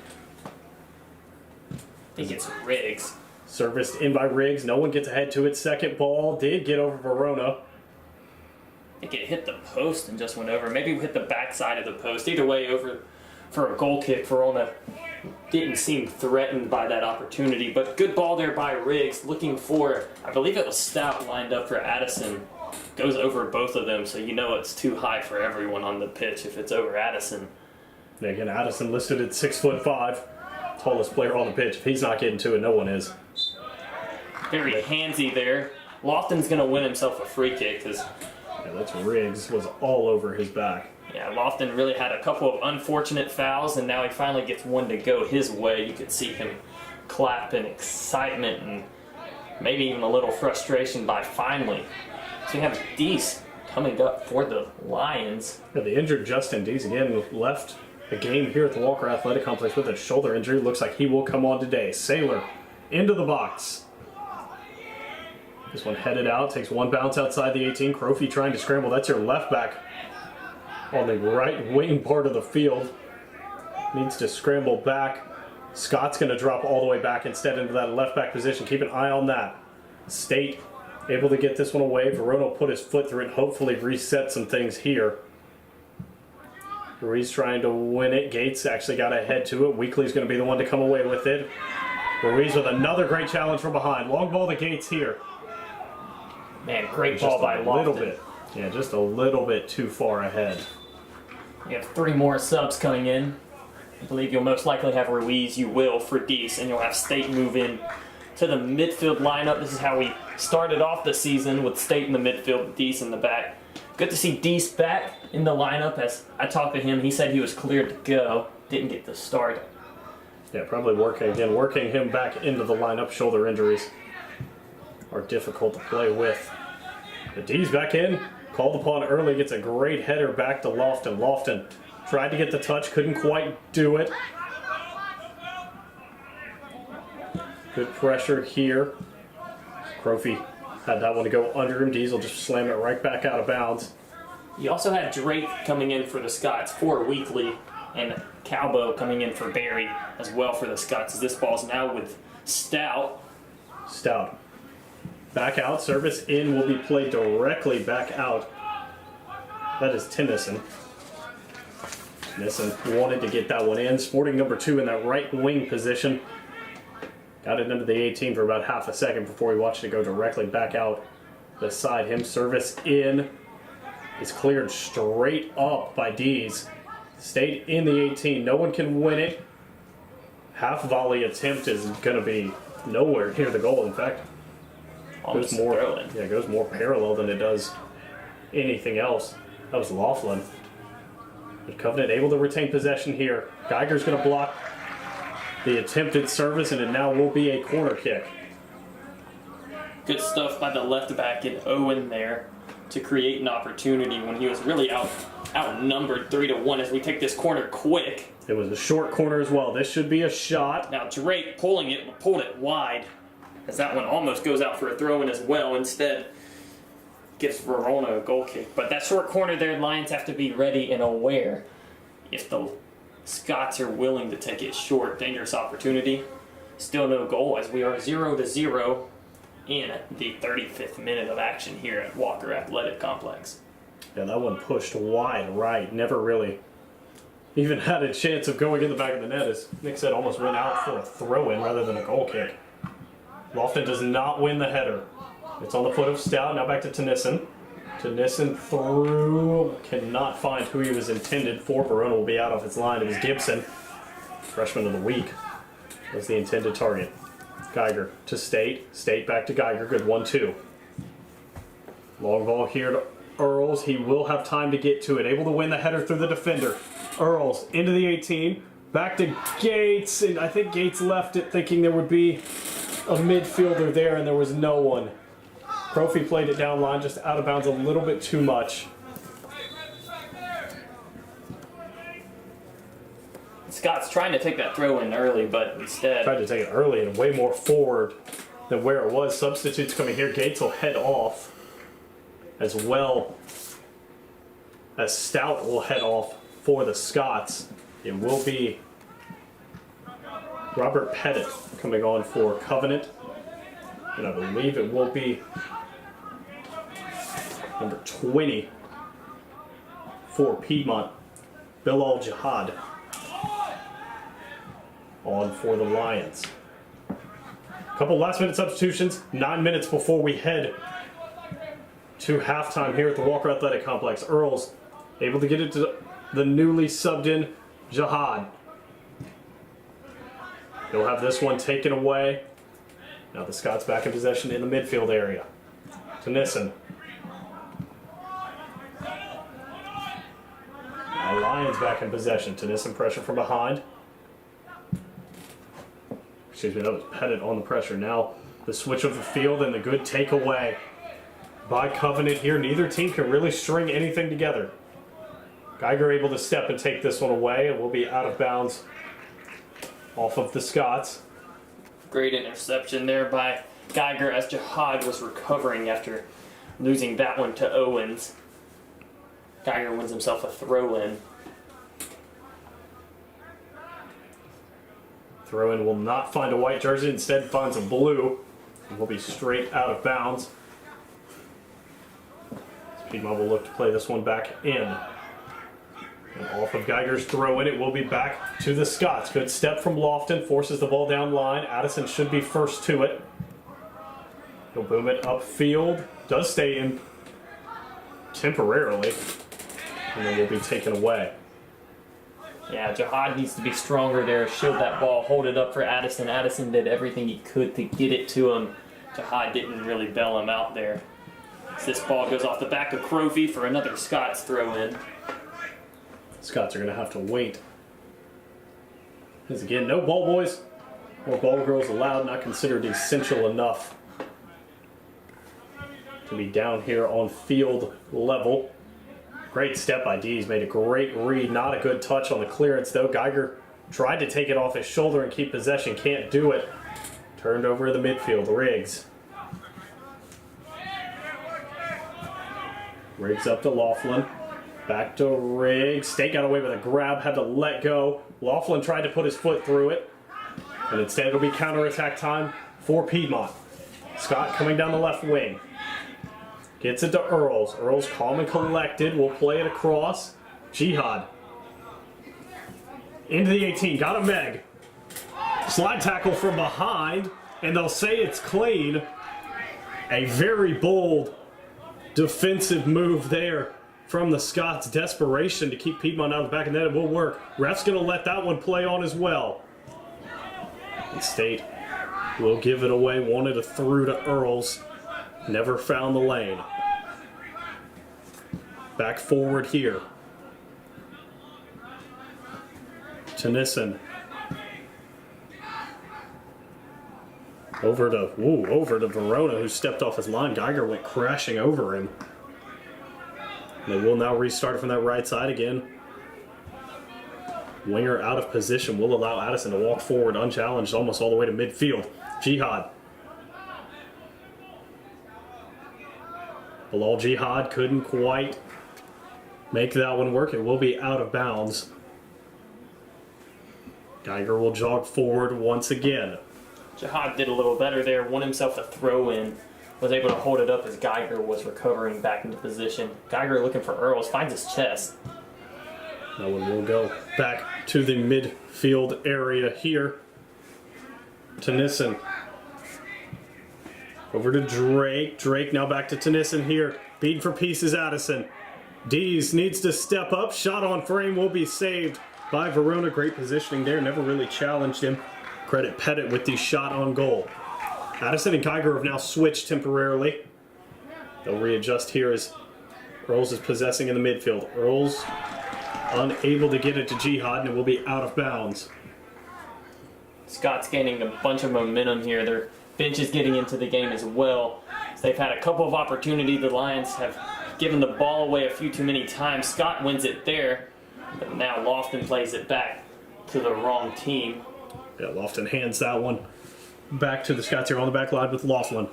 I think it's Riggs. Serviced in by Riggs. No one gets ahead to it. Second ball did get over Verona. I think it hit the post and just went over. Maybe it hit the backside of the post. Either way, over for a goal kick. Verona didn't seem threatened by that opportunity, but good ball there by Riggs, looking for, I believe it was Stout lined up for Addison. Goes over both of them, so you know it's too high for everyone on the pitch if it's over Addison. And again, Addison listed at 6'5", tallest player on the pitch. If he's not getting to it, no one is. Very handsy there. Lofton's going to win himself a free kick because that's Riggs was all over his back. Yeah, Lofton really had a couple of unfortunate fouls, and now he finally gets one to go his way. You could see him clap in excitement and maybe even a little frustration by finally. So you have Deese coming up for the Lions. Yeah, the injured Justin Deese again left the game here at the Walker Athletic Complex with a shoulder injury. Looks like he will come on today. Sailor into the box. This one headed out, takes one bounce outside the 18. Crofy trying to scramble. That's your left back on the right wing part of the field. Needs to scramble back. Scott's going to drop all the way back instead into that left back position. Keep an eye on that. State able to get this one away. Verona put his foot through it, hopefully reset some things here. Ruiz trying to win it. Gates actually got ahead to it. Weekly's going to be the one to come away with it. Ruiz with another great challenge from behind. Long ball to Gates here. Man, great ball by Lofton. A little bit. Yeah, just a little bit too far ahead. You have 3 more subs coming in. I believe you'll most likely have Ruiz, you will, for Deese, and you'll have State move in to the midfield lineup. This is how we started off the season, with State in the midfield, Deese in the back Good to see Deese back in the lineup. As I talked to him, he said he was cleared to go. Didn't get the start. Yeah, probably working him back into the lineup. Shoulder injuries are difficult to play with. But D's back in, called upon early, gets a great header back to Lofton. Lofton tried to get the touch, couldn't quite do it. Good pressure here. Crofy had that one to go under him. D's will just slam it right back out of bounds. You also had Drake coming in for the Scots for Weekly, and Calbo coming in for Barry as well for the Scots. As this ball's now with Stout. Stout. Back out, service in will be played directly back out. That is Tennyson. Tennyson wanted to get that one in. Sporting number 2 in that right wing position. Got it into the 18 for about half a second before he watched it go directly back out beside him. Service in is cleared straight up by Dees. Stayed in the 18. No one can win it. Half volley attempt is going to be nowhere near the goal. In fact, goes more, it goes more parallel than it does anything else. That was Laughlin. But Covenant able to retain possession here. Geiger's going to block the attempted service, and it now will be a corner kick. Good stuff by the left back in Owen there to create an opportunity when he was really outnumbered 3-1 as we take this corner quick. It was a short corner as well. This should be a shot. Now Drake pulled it wide as that one almost goes out for a throw-in as well. Instead, gives Verona a goal kick. But that short corner there, Lions have to be ready and aware if the Scots are willing to take it short. Dangerous opportunity. Still no goal as we are 0-0 in the 35th minute of action here at Walker Athletic Complex. Yeah, that one pushed wide right. Never really even had a chance of going in the back of the net, as Nick said, almost went out for a throw-in rather than a goal kick. Lofton does not win the header. It's on the foot of Stout. Now back to Tennyson. Tennyson through. Cannot find who he was intended for. Verona will be out off its line. It was Gibson. Freshman of the week was the intended target. Geiger to State. State back to Geiger. Good 1-2. Long ball here to Earls. He will have time to get to it. Able to win the header through the defender. Earls into the 18. Back to Gates. And I think Gates left it thinking there would be a midfielder there, and there was no one. Crofy played it down line, just out of bounds a little bit too much. Scott's trying to take that throw in early, but instead Tried to take it early and way more forward than where it was. Substitutes coming here. Gates will head off, as well as Stout will head off for the Scots. It will be Robert Pettit coming on for Covenant. And I believe it will be number 20 for Piedmont, Bilal Jihad, on for the Lions. A couple last minute substitutions, 9 minutes before we head to halftime here at the Walker Athletic Complex. Earls able to get it to the newly subbed in Jihad. He'll have this one taken away. Now the Scots back in possession in the midfield area. Tennyson. Now Lions back in possession. Tennyson pressure from behind. Excuse me, that was Pettit on the pressure. Now the switch of the field and the good takeaway by Covenant here. Neither team can really string anything together. Geiger able to step and take this one away. It will be out of bounds off of the Scots. great interception there by Geiger as Jihad was recovering after losing that one to Owens. Geiger wins himself a throw-in. Throw-in will not find a white jersey, instead finds a blue. And will be straight out of bounds. Piedmont will look to play this one back in. And off of Geiger's throw-in, it will be back to the Scots. Good step from Lofton, forces the ball down line. Addison should be first to it. He'll boom it upfield. Does stay in temporarily. And then will be taken away. Yeah, Jihad needs to be stronger there. Shield that ball, hold it up for Addison. Addison did everything he could to get it to him. Jihad didn't really bail him out there. As this ball goes off the back of Crofy for another Scots throw in. Scots are going to have to wait. Because again, no ball boys or ball girls allowed, not considered essential enough to be down here on field level. Great step by Dees, made a great read, not a good touch on the clearance though. Geiger tried to take it off his shoulder and keep possession, can't do it. Turned over to the midfield, Riggs. Riggs up to Laughlin. Back to Riggs. State got away with a grab, had to let go. Laughlin tried to put his foot through it. And instead it'll be counterattack time for Piedmont. Scott coming down the left wing. Gets it to Earls. Earls calm and collected. Will play it across. Jihad. Into the 18. Got a Meg. Slide tackle from behind. And they'll say it's clean. A very bold defensive move there from the Scots. Desperation to keep Piedmont out of the back of the net. It will work. Ref's going to let that one play on as well. And State will give it away. Wanted a through to Earls. Never found the lane. Back forward here. Tennyson. Over to Verona, who stepped off his line. Geiger went crashing over him. They will now restart from that right side again. Winger out of position will allow Addison to walk forward unchallenged almost all the way to midfield. Jihad. Bilal Jihad couldn't quite make that one work. It will be out of bounds. Geiger will jog forward once again. Jihad did a little better there, won himself a throw in, was able to hold it up as Geiger was recovering back into position. Geiger looking for Earls, finds his chest. That one will go back to the midfield area here. Tennyson. Over to Drake. Drake now back to Tennyson here. Beaten for pieces, Addison. Dees needs to step up. Shot on frame will be saved by Verona. Great positioning there. Never really challenged him. Credit Pettit with the shot on goal. Addison and Geiger have now switched temporarily. They'll readjust here as Earls is possessing in the midfield. Earls unable to get it to Jihad, and it will be out of bounds. Scott's gaining a bunch of momentum here. Their bench is getting into the game as well. So they've had a couple of opportunities. The Lions have given the ball away a few too many times. Scott wins it there, but now Lofton plays it back to the wrong team. Yeah, Lofton hands that one back to the Scots here on the back line with Laughlin.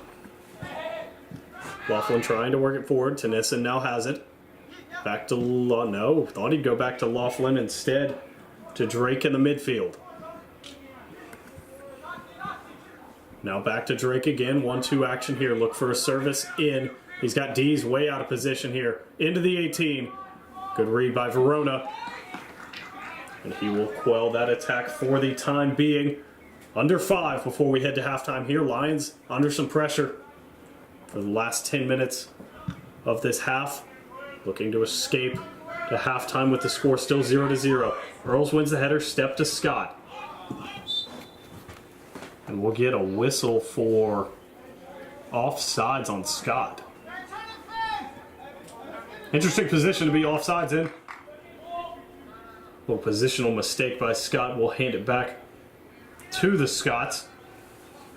Laughlin trying to work it forward. Tennyson now has it. Back to no, thought he'd go back to Laughlin instead to Drake in the midfield. Now back to Drake again. 1-2 action here. Look for a service in. He's got D's way out of position here. Into the 18. Good read by Verona. And he will quell that attack for the time being. Under 5 before we head to halftime here. Lions under some pressure for the last 10 minutes of this half. Looking to escape to halftime with the score still 0-0. Earls wins the header, step to Scott. And we'll get a whistle for offsides on Scott. Interesting position to be offsides in. Little positional mistake by Scott. We'll hand it back to the Scots.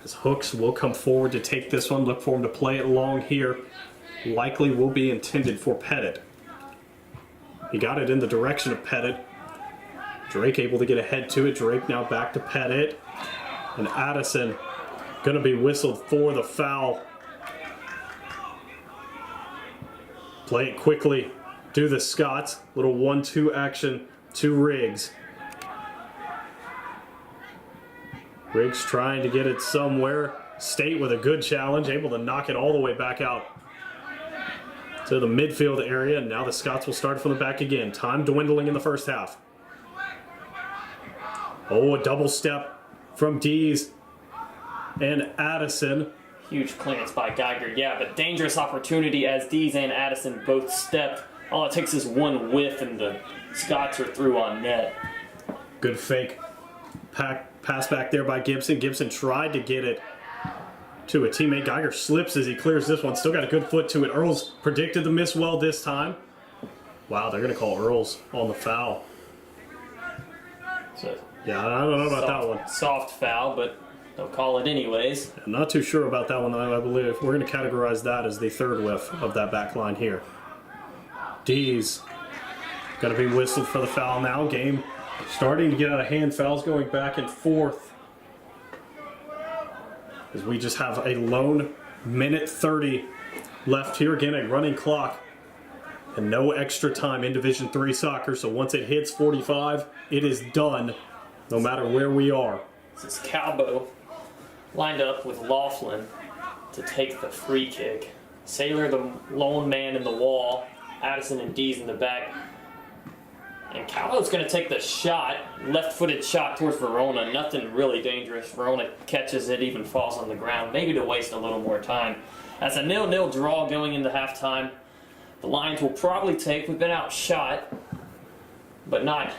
As Hooks will come forward to take this one. Look for him to play it long here. Likely will be intended for Pettit. He got it in the direction of Pettit. Drake able to get ahead to it. Drake now back to Pettit. And Addison going to be whistled for the foul. Play it quickly. Do the Scots. Little 1-2 action to Riggs. Riggs trying to get it somewhere. State with a good challenge. Able to knock it all the way back out to the midfield area. And now the Scots will start from the back again. Time dwindling in the first half. Oh, a double step from Dees and Addison. Huge clearance by Geiger, yeah, but dangerous opportunity as Dees and Addison both stepped. All it takes is one whiff and the Scots are through on net. Good fake pass back there by Gibson. Gibson tried to get it to a teammate. Geiger slips as he clears this one. Still got a good foot to it. Earls predicted the miss well this time. Wow, they're going to call Earls on the foul. So Yeah, I don't know about that one. Soft foul, but they'll call it anyways. I'm not too sure about that one. I believe we're going to categorize that as the third whiff of that back line here. D's got to be whistled for the foul now. Game starting to get out of hand. Fouls going back and forth. As we just have a lone minute 30 left here. Again, a running clock. And no extra time in Division III soccer. So once it hits 45, it is done, no matter where we are. This is Calbo lined up with Laughlin to take the free kick. Sailor, the lone man in the wall. Addison and Dees in the back. And Calbo's going to take the shot, left-footed shot towards Verona. Nothing really dangerous. Verona catches it, even falls on the ground, maybe to waste a little more time. That's a 0-0 draw going into halftime. The Lions will probably take. We've been outshot, but not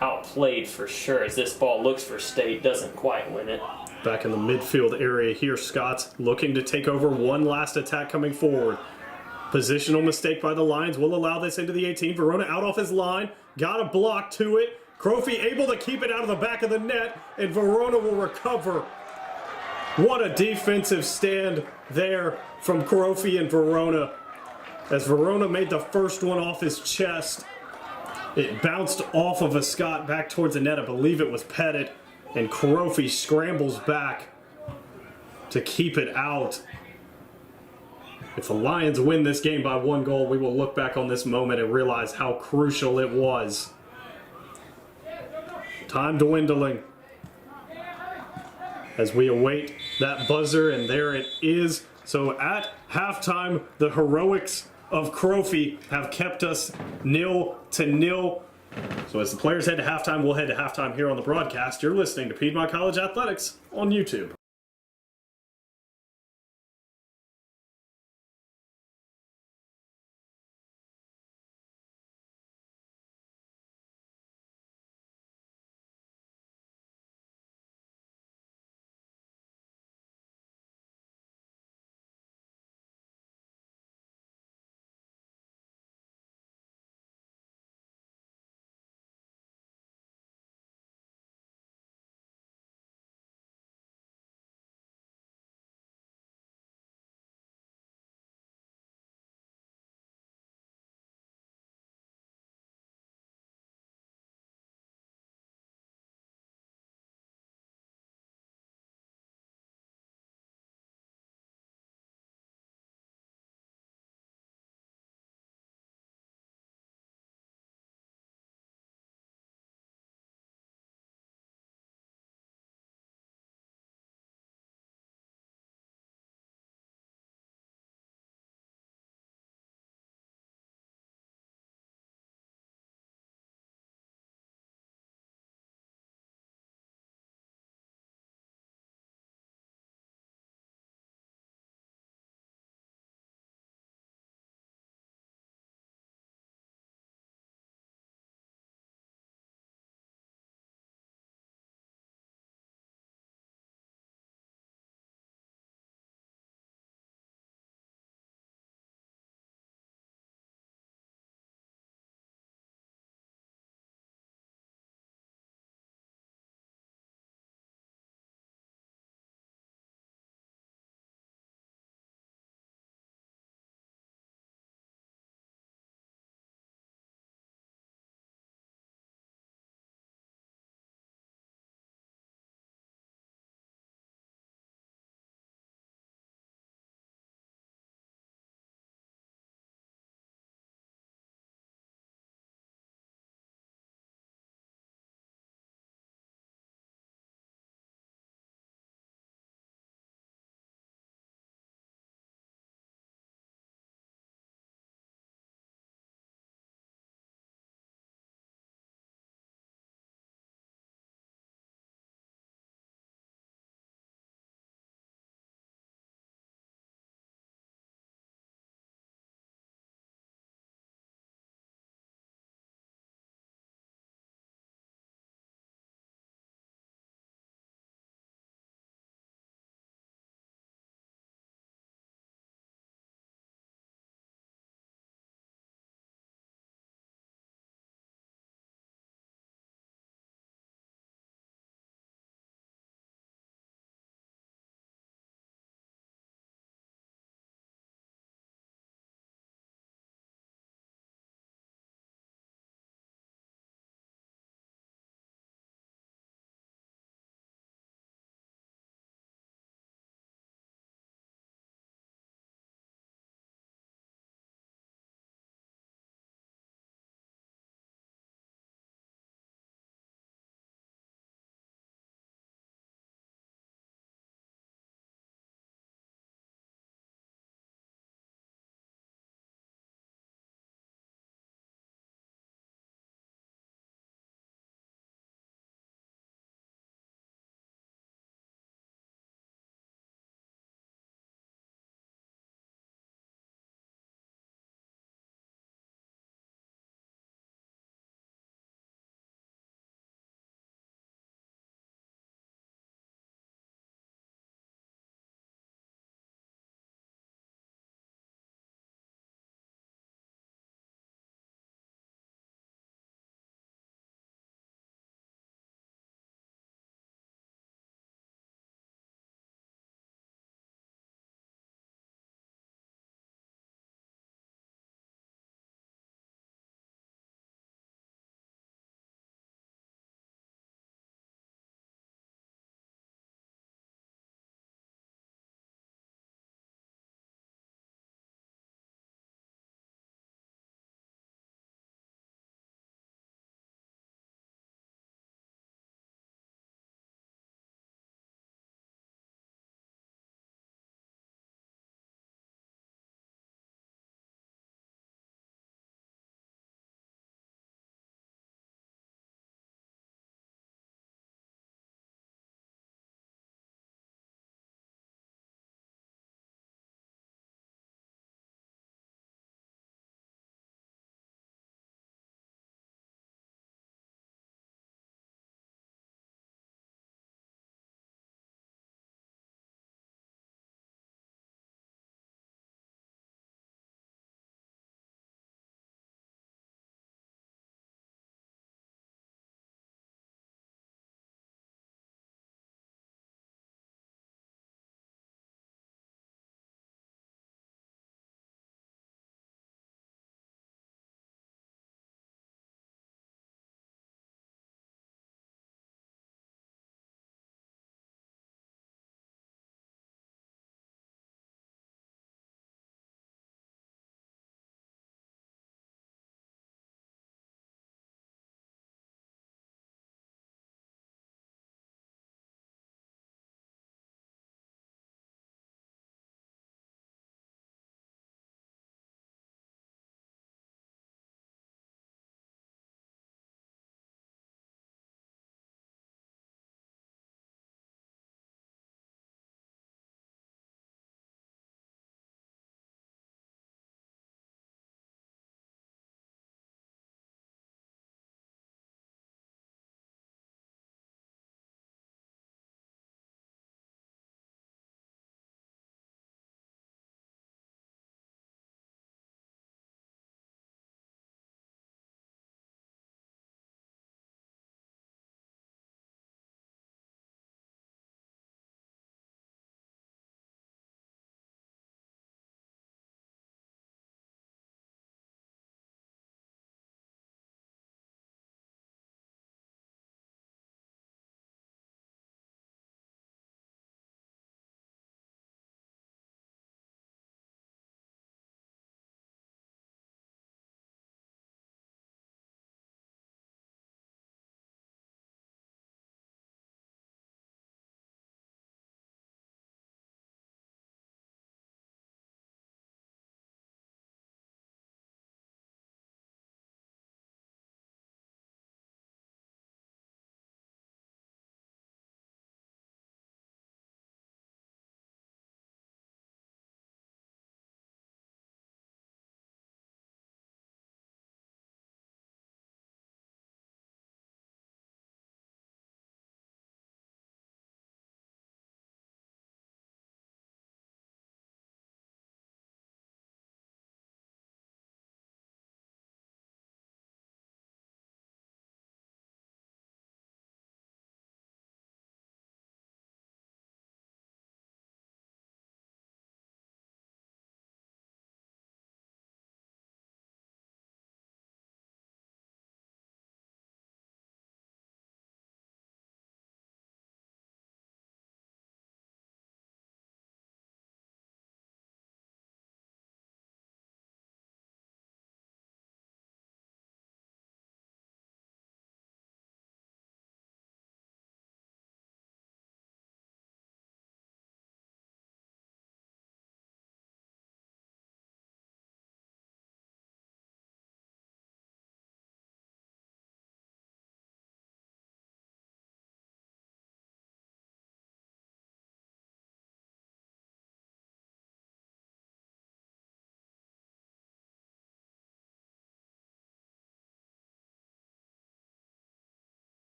outplayed for sure, as this ball looks for State, doesn't quite win it. Back in the midfield area here, Scott's looking to take over. One last attack coming forward. Positional mistake by the Lions will allow this into the 18. Verona out off his line. Got a block to it. Crofy able to keep it out of the back of the net, and Verona will recover. What a defensive stand there from Crofy and Verona. As Verona made the first one off his chest, it bounced off of a Scott back towards the net. I believe it was Pettit, and Crofy scrambles back to keep it out. If the Lions win this game by 1 goal, we will look back on this moment and realize how crucial it was. Time dwindling as we await that buzzer, and there it is. So at halftime, the heroics of Crofy have kept us 0-0. So as the players head to halftime, we'll head to halftime here on the broadcast. You're listening to Piedmont College Athletics on YouTube.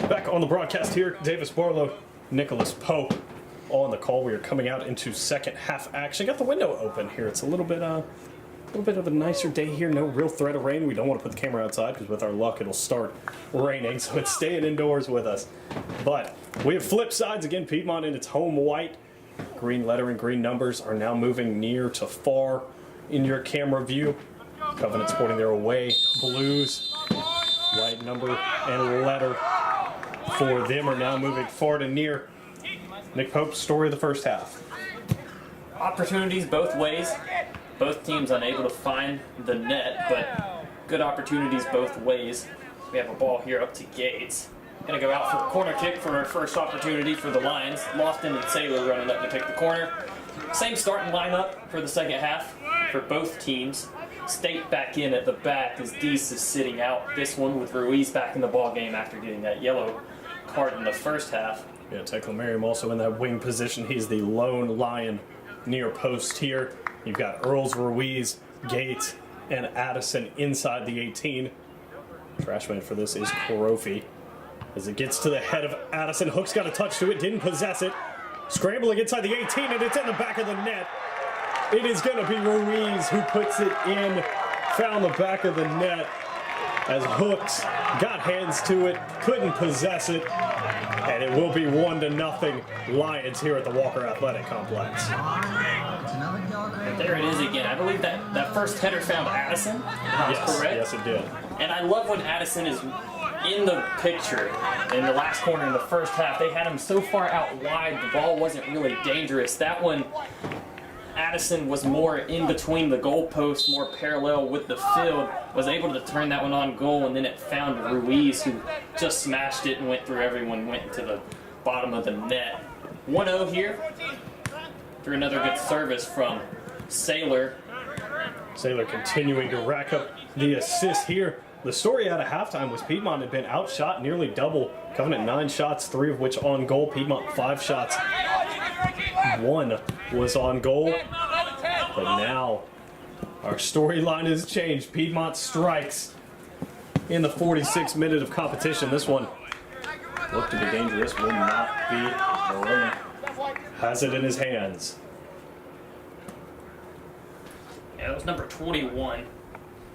Back on the broadcast here, Davis Barlow, Nicholas Pope on the call. We are coming out into second half action. Got the window open here. It's a little bit of a nicer day here. No real threat of rain. We don't want to put the camera outside because with our luck it'll start raining, so it's staying indoors with us. But we have flip sides again. Piedmont in its home white. Green lettering, green numbers are now moving near to far in your camera view. Covenant sporting their away blues. White number and letter for them are now moving far to near. Nick Pope's story of the first half. Opportunities both ways. Both teams unable to find the net, but good opportunities both ways. We have a ball here up to Gates. Gonna go out for a corner kick for our first opportunity for the Lions. Lofton and Saylor running up to take the corner. Same starting lineup for the second half for both teams. State back in at the back as Deese is sitting out this one with Ruiz back in the ball game after getting that yellow card in the first half. Yeah, Tekla Merriam also in that wing position. He's the lone Lion near post here. You've got Earls, Ruiz, Gates, and Addison inside the 18. Trashman for this is Korofi. As it gets to the head of Addison, Hook's got a touch to it, didn't possess it. Scrambling inside the 18, and it's in the back of the net. It is going to be Ruiz who puts it in. Found the back of the net as Hooks got hands to it, couldn't possess it, and it will be 1-0 Lions here at the Walker Athletic Complex. And there it is again. I believe that first header found Addison, if I was correct. Yes, it did. And I love when Addison is in the picture in the last corner in the first half. They had him so far out wide, the ball wasn't really dangerous. That one, Addison was more in between the goalposts, more parallel with the field, was able to turn that one on goal, and then it found Ruiz, who just smashed it and went through everyone, went to the bottom of the net. 1-0 here through another good service from Saylor. Saylor continuing to rack up the assist here. The story out of halftime was Piedmont had been outshot nearly double. Covenant 9 shots, 3 of which on goal. Piedmont 5 shots, 1 was on goal. But now our storyline has changed. Piedmont strikes in the 46th minute of competition. This one looked to be dangerous, will not be. Verona has it in his hands. Yeah, that was number 21.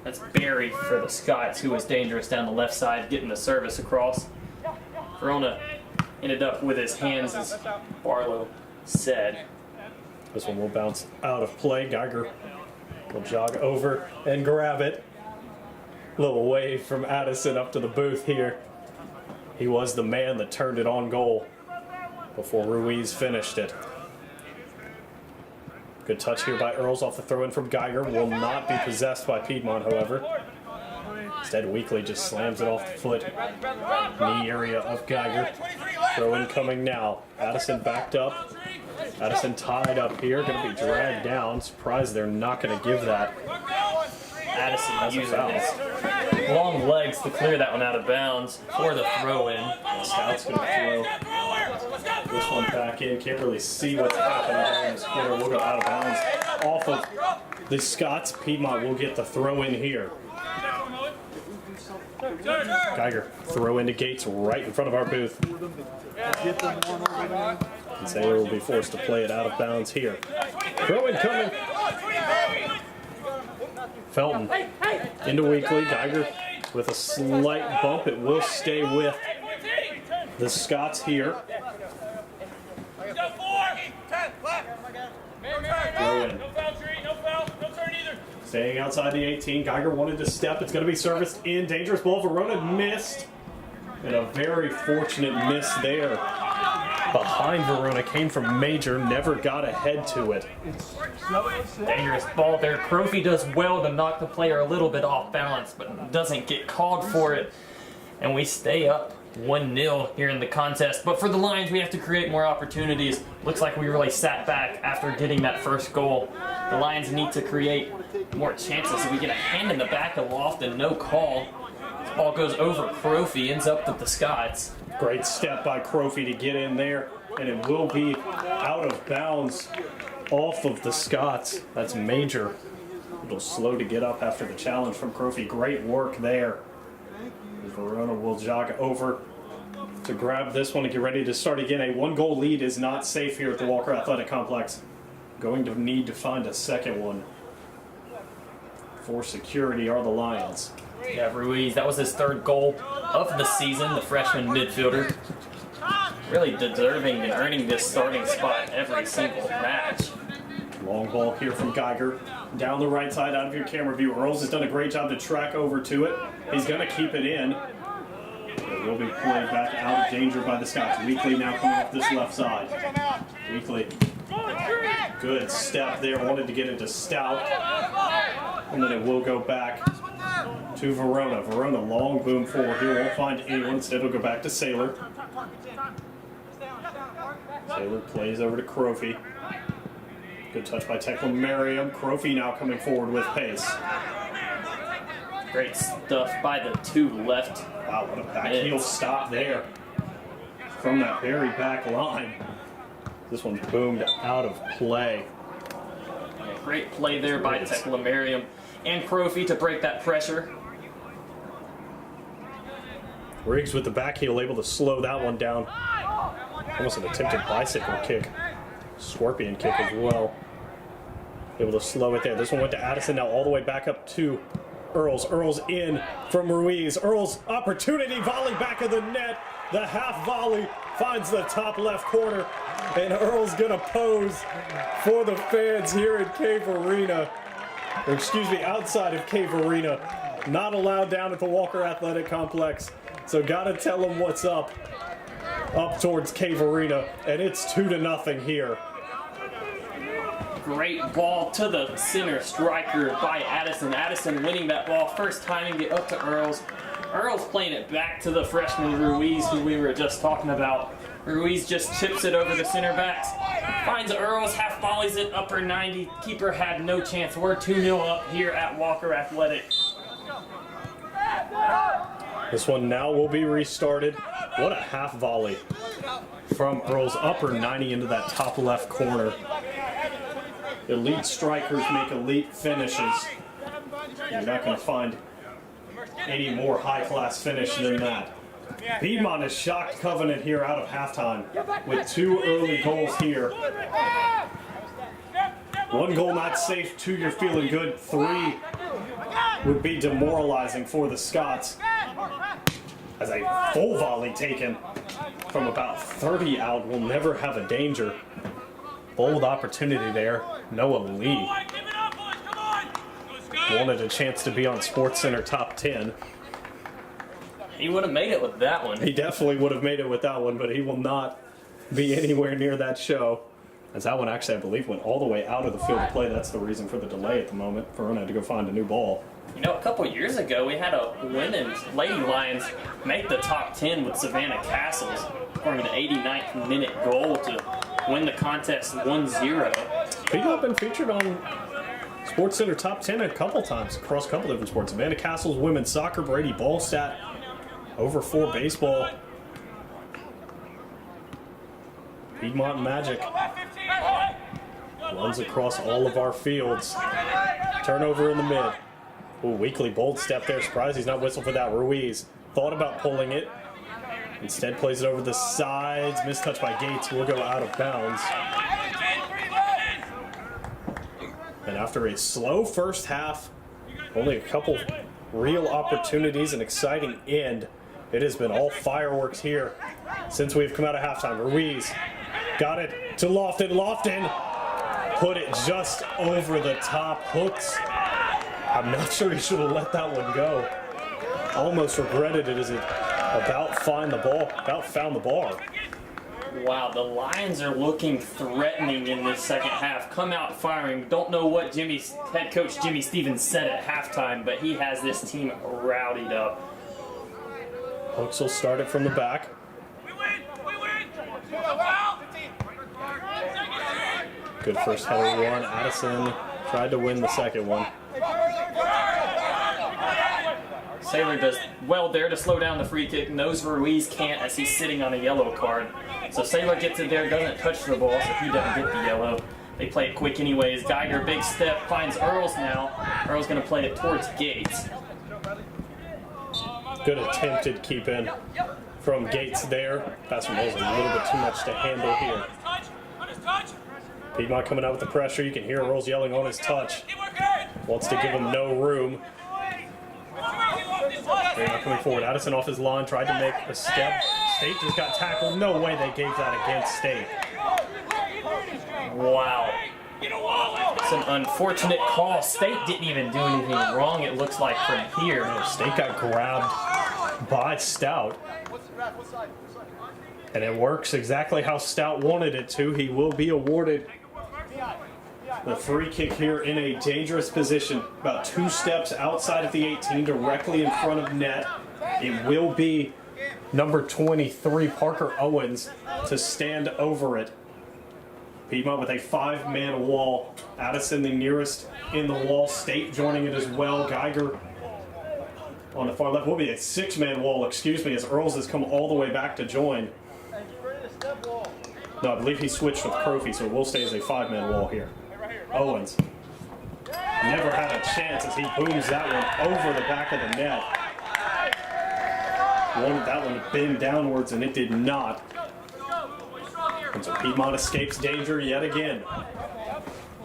That's Barry for the Scots, who was dangerous down the left side, getting the service across. Verona ended up with his hands, as Barlow said. This one will bounce out of play. Geiger will jog over and grab it. A little wave from Addison up to the booth here. He was the man that turned it on goal before Ruiz finished it. Good touch here by Earls off the throw-in from Geiger. Will not be possessed by Piedmont, however. Instead, Weekly just slams it off the foot. Knee area of Geiger. Throw-in coming now. Addison backed up. Addison tied up here. Going to be dragged down. Surprised they're not going to give that. Addison using his long legs to clear that one out of bounds for the throw-in. Scout's going to throw this one back in. Can't really see what's happening in this corner. We'll go out of bounds off of the Scots. Piedmont will get the throw-in here. Geiger, throw into Gates right in front of our booth. And Saylor will be forced to play it out of bounds here. Throw-in coming. Felton into Weekly. Geiger with a slight bump. It will stay with the Scots here. Throw-in. Staying outside the 18. Geiger wanted to step. It's going to be serviced in. Dangerous ball. Verona missed. And a very fortunate miss there. Behind Verona came from Major. Never got ahead to it. Dangerous ball there. Korofi does well to knock the player a little bit off balance, but doesn't get called for it. And we stay up 1-0 here in the contest. But for the Lions, we have to create more opportunities. Looks like we really sat back after getting that first goal. The Lions need to create more chances. So we get a hand in the back of Lofton, no call. This ball goes over Korofi, ends up with the Scots. Great step by Korofi to get in there, and it will be out of bounds off of the Scots. That's Major. A little slow to get up after the challenge from Korofi. Great work there. Verona will jog over to grab this one and get ready to start again. A 1-goal lead is not safe here at the Walker Athletic Complex. Going to need to find a second one. For security are the Lions. Yeah, Ruiz, that was his 3rd goal of the season, the freshman midfielder. Really deserving and earning this starting spot every single match. Long ball here from Geiger. Down the right side out of your camera view. Earls has done a great job to track over to it. He's going to keep it in. It will be played back out of danger by the Scots. Weekly now coming off this left side. Weekly. Good step there. Wanted to get into Stout. And then it will go back to Verona. Verona long boom forward here. Won't find anyone. Instead it'll go back to Saylor. Saylor plays over to Crofy. Good touch by Tekla Merriam. Crofy now coming forward with pace. Great stuff by the 2 left. Wow, what a back heel stop there from that very back line. This one's boomed out of play. Great play there by Tekla Merriam and Crofy to break that pressure. Riggs with the back heel able to slow that one down. Almost an attempted bicycle kick. Scorpion kick as well. Able to slow it there. This one went to Addison, now all the way back up to Earls. Earls in from Ruiz. Earls opportunity, volley back of the net. The half volley finds the top left corner. And Earl's gonna pose for the fans here at Cave Arena. Or excuse me, outside of Cave Arena. Not allowed down at the Walker Athletic Complex. So gotta tell them what's up. Up towards Cave Arena. And it's 2-0 here. Great ball to the center striker by Addison. Addison winning that ball first time and get up to Earls. Earls playing it back to the freshman Ruiz, who we were just talking about. Ruiz just chips it over the center backs. Finds Earls, half volleys it, upper 90. Keeper had no chance. We're 2-0 up here at Walker Athletic. This one now will be restarted. What a half volley from Earls, upper 90 into that top left corner. Elite strikers make elite finishes. You're not going to find any more high-class finish than that. Piedmont has shocked Covenant here out of halftime with 2 early goals here. 1 goal not safe, 2 you're feeling good, 3 would be demoralizing for the Scots. As a full volley taken from about 30 out, will never have a danger. Bold opportunity there. Noah Lee wanted a chance to be on SportsCenter top 10. He would have made it with that one. He definitely would have made it with that one, but he will not be anywhere near that show. As that one actually, I believe, went all the way out of the field of play. That's the reason for the delay at the moment. Verona had to go find a new ball. You know, a couple years ago, we had a women's Lady Lions make the top 10 with Savannah Castles, scoring an 89th minute goal to win the contest 1-0. People have been featured on SportsCenter top 10 a couple times across a couple different sports. Savannah Castles, women's soccer, Brady Ballstat, over 4 baseball. Piedmont Magic runs across all of our fields. Turnover in the mid. Ooh, Weekly bold step there. Surprised he's not whistled for that. Ruiz thought about pulling it. Instead plays it over the sides. Mistouch by Gates will go out of bounds. And after a slow first half, only a couple real opportunities, an exciting end. It has been all fireworks here since we've come out of halftime. Ruiz got it to Lofton. Lofton put it just over the top. Hooks. I'm not sure he should have let that one go. Almost regretted it as it about found the bar. Wow, the Lions are looking threatening in this second half. Come out firing. Don't know what head coach Jimmy Stevens said at halftime, but he has this team rowdied up. Hooks will start it from the back. Good first header one. Addison tried to win the second one. Saylor does well there to slow down the free kick. Knows Ruiz can't as he's sitting on a yellow card. So Saylor gets it there, doesn't touch the ball, so he doesn't get the yellow. They play it quick anyways. Geiger, big step, finds Earls now. Earls going to play it towards Gates. Good attempted keep in from Gates there. Pass from Earls a little bit too much to handle here. Piedmont coming out with the pressure. You can hear Earls yelling on his touch. Wants to give him no room. They're not coming forward. Addison off his line, tried to make a step. State just got tackled. No way they gave that against State. Wow. It's an unfortunate call. State didn't even do anything wrong, it looks like, from here. No, State got grabbed by Stout. And it works exactly how Stout wanted it to. He will be awarded the free kick here in a dangerous position. About 2 steps outside of the 18, directly in front of net. It will be number 23, Parker Owens, to stand over it. Piedmont with a 5-man wall. Addison the nearest in the wall. State joining it as well. Geiger on the far left will be a 6-man wall, excuse me, as Earls has come all the way back to join. No, I believe he switched with Crofy, so it will stay as a 5-man wall here. Owens never had a chance as he booms that one over the back of the net. Wanted that one to bend downwards, and it did not. And so Piedmont escapes danger yet again.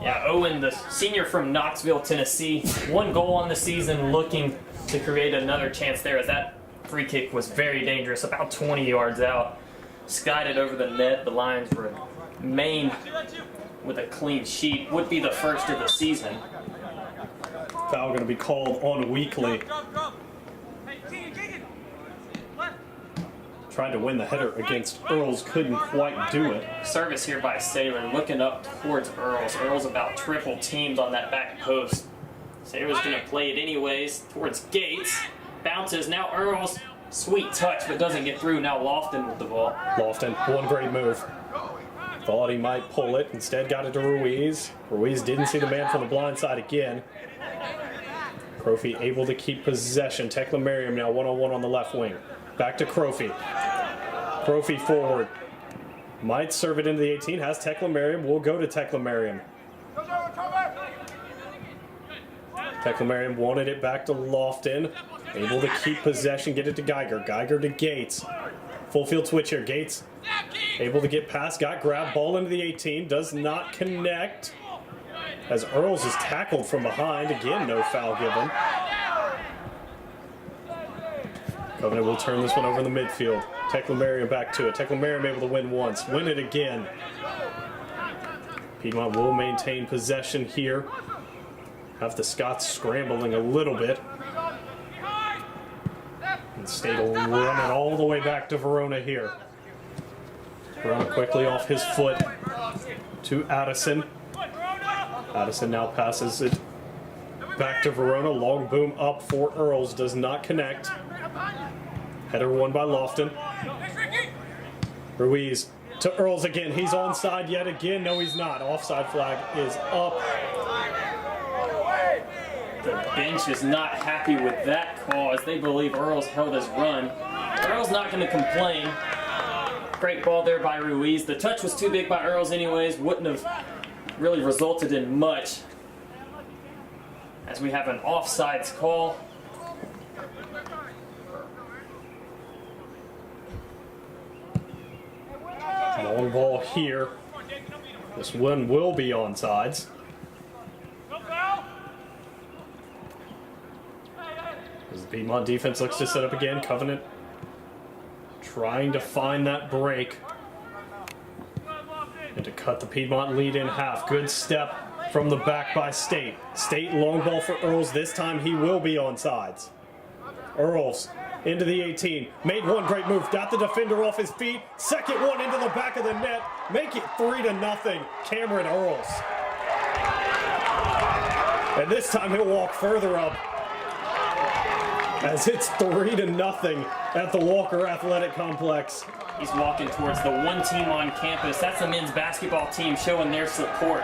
Yeah, Owen, the senior from Knoxville, Tennessee, 1 goal on the season, looking to create another chance there, as that free kick was very dangerous, about 20 yards out. Skied it over the net. The Lions remain with a clean sheet. Would be the first of the season. Foul going to be called on Weekly. Tried to win the header against Earls, couldn't quite do it. Service here by Saylor, looking up towards Earls. Earls about triple teamed on that back post. Saylor's going to play it anyways towards Gates. Bounces, now Earls. Sweet touch, but doesn't get through. Now Lofton with the ball. Lofton, one great move. Thought he might pull it, instead got it to Ruiz. Ruiz didn't see the man from the blind side again. Crofy able to keep possession. Tekla Merriam now one-on-one on the left wing. Back to Crofy. Crofy forward. Might serve it into the 18. Has Tekla Merriam. Will go to Tekla Merriam. Tekla Merriam wanted it back to Lofton. Able to keep possession, get it to Geiger. Geiger to Gates. Full field switch here. Gates able to get past, got grabbed, ball into the 18. Does not connect. As Earls is tackled from behind. Again, no foul given. Covenant will turn this one over in the midfield. Tekla Merriam back to it. Tekla Merriam able to win once. Win it again. Piedmont will maintain possession here. Have the Scots scrambling a little bit. And State will run it all the way back to Verona here. Verona quickly off his foot to Addison. Addison now passes it back to Verona. Long boom up for Earls. Does not connect. Header won by Lofton. Ruiz to Earls again. He's onside yet again. No, he's not. Offside flag is up. The bench is not happy with that call, as they believe Earls held his run. Earls not going to complain. Great ball there by Ruiz. The touch was too big by Earls anyways. Wouldn't have really resulted in much, as we have an offsides call. Long ball here. This one will be onside. As the Piedmont defense looks to set up again, Covenant trying to find that break and to cut the Piedmont lead in half. Good step from the back by State. State long ball for Earls. This time he will be onside. Earls into the 18. Made one great move. Got the defender off his feet. Second one into the back of the net. Make it 3-0. Cameron Earls. And this time he'll walk further up, as it's 3-0 at the Walker Athletic Complex. He's walking towards the one team on campus. That's the men's basketball team showing their support.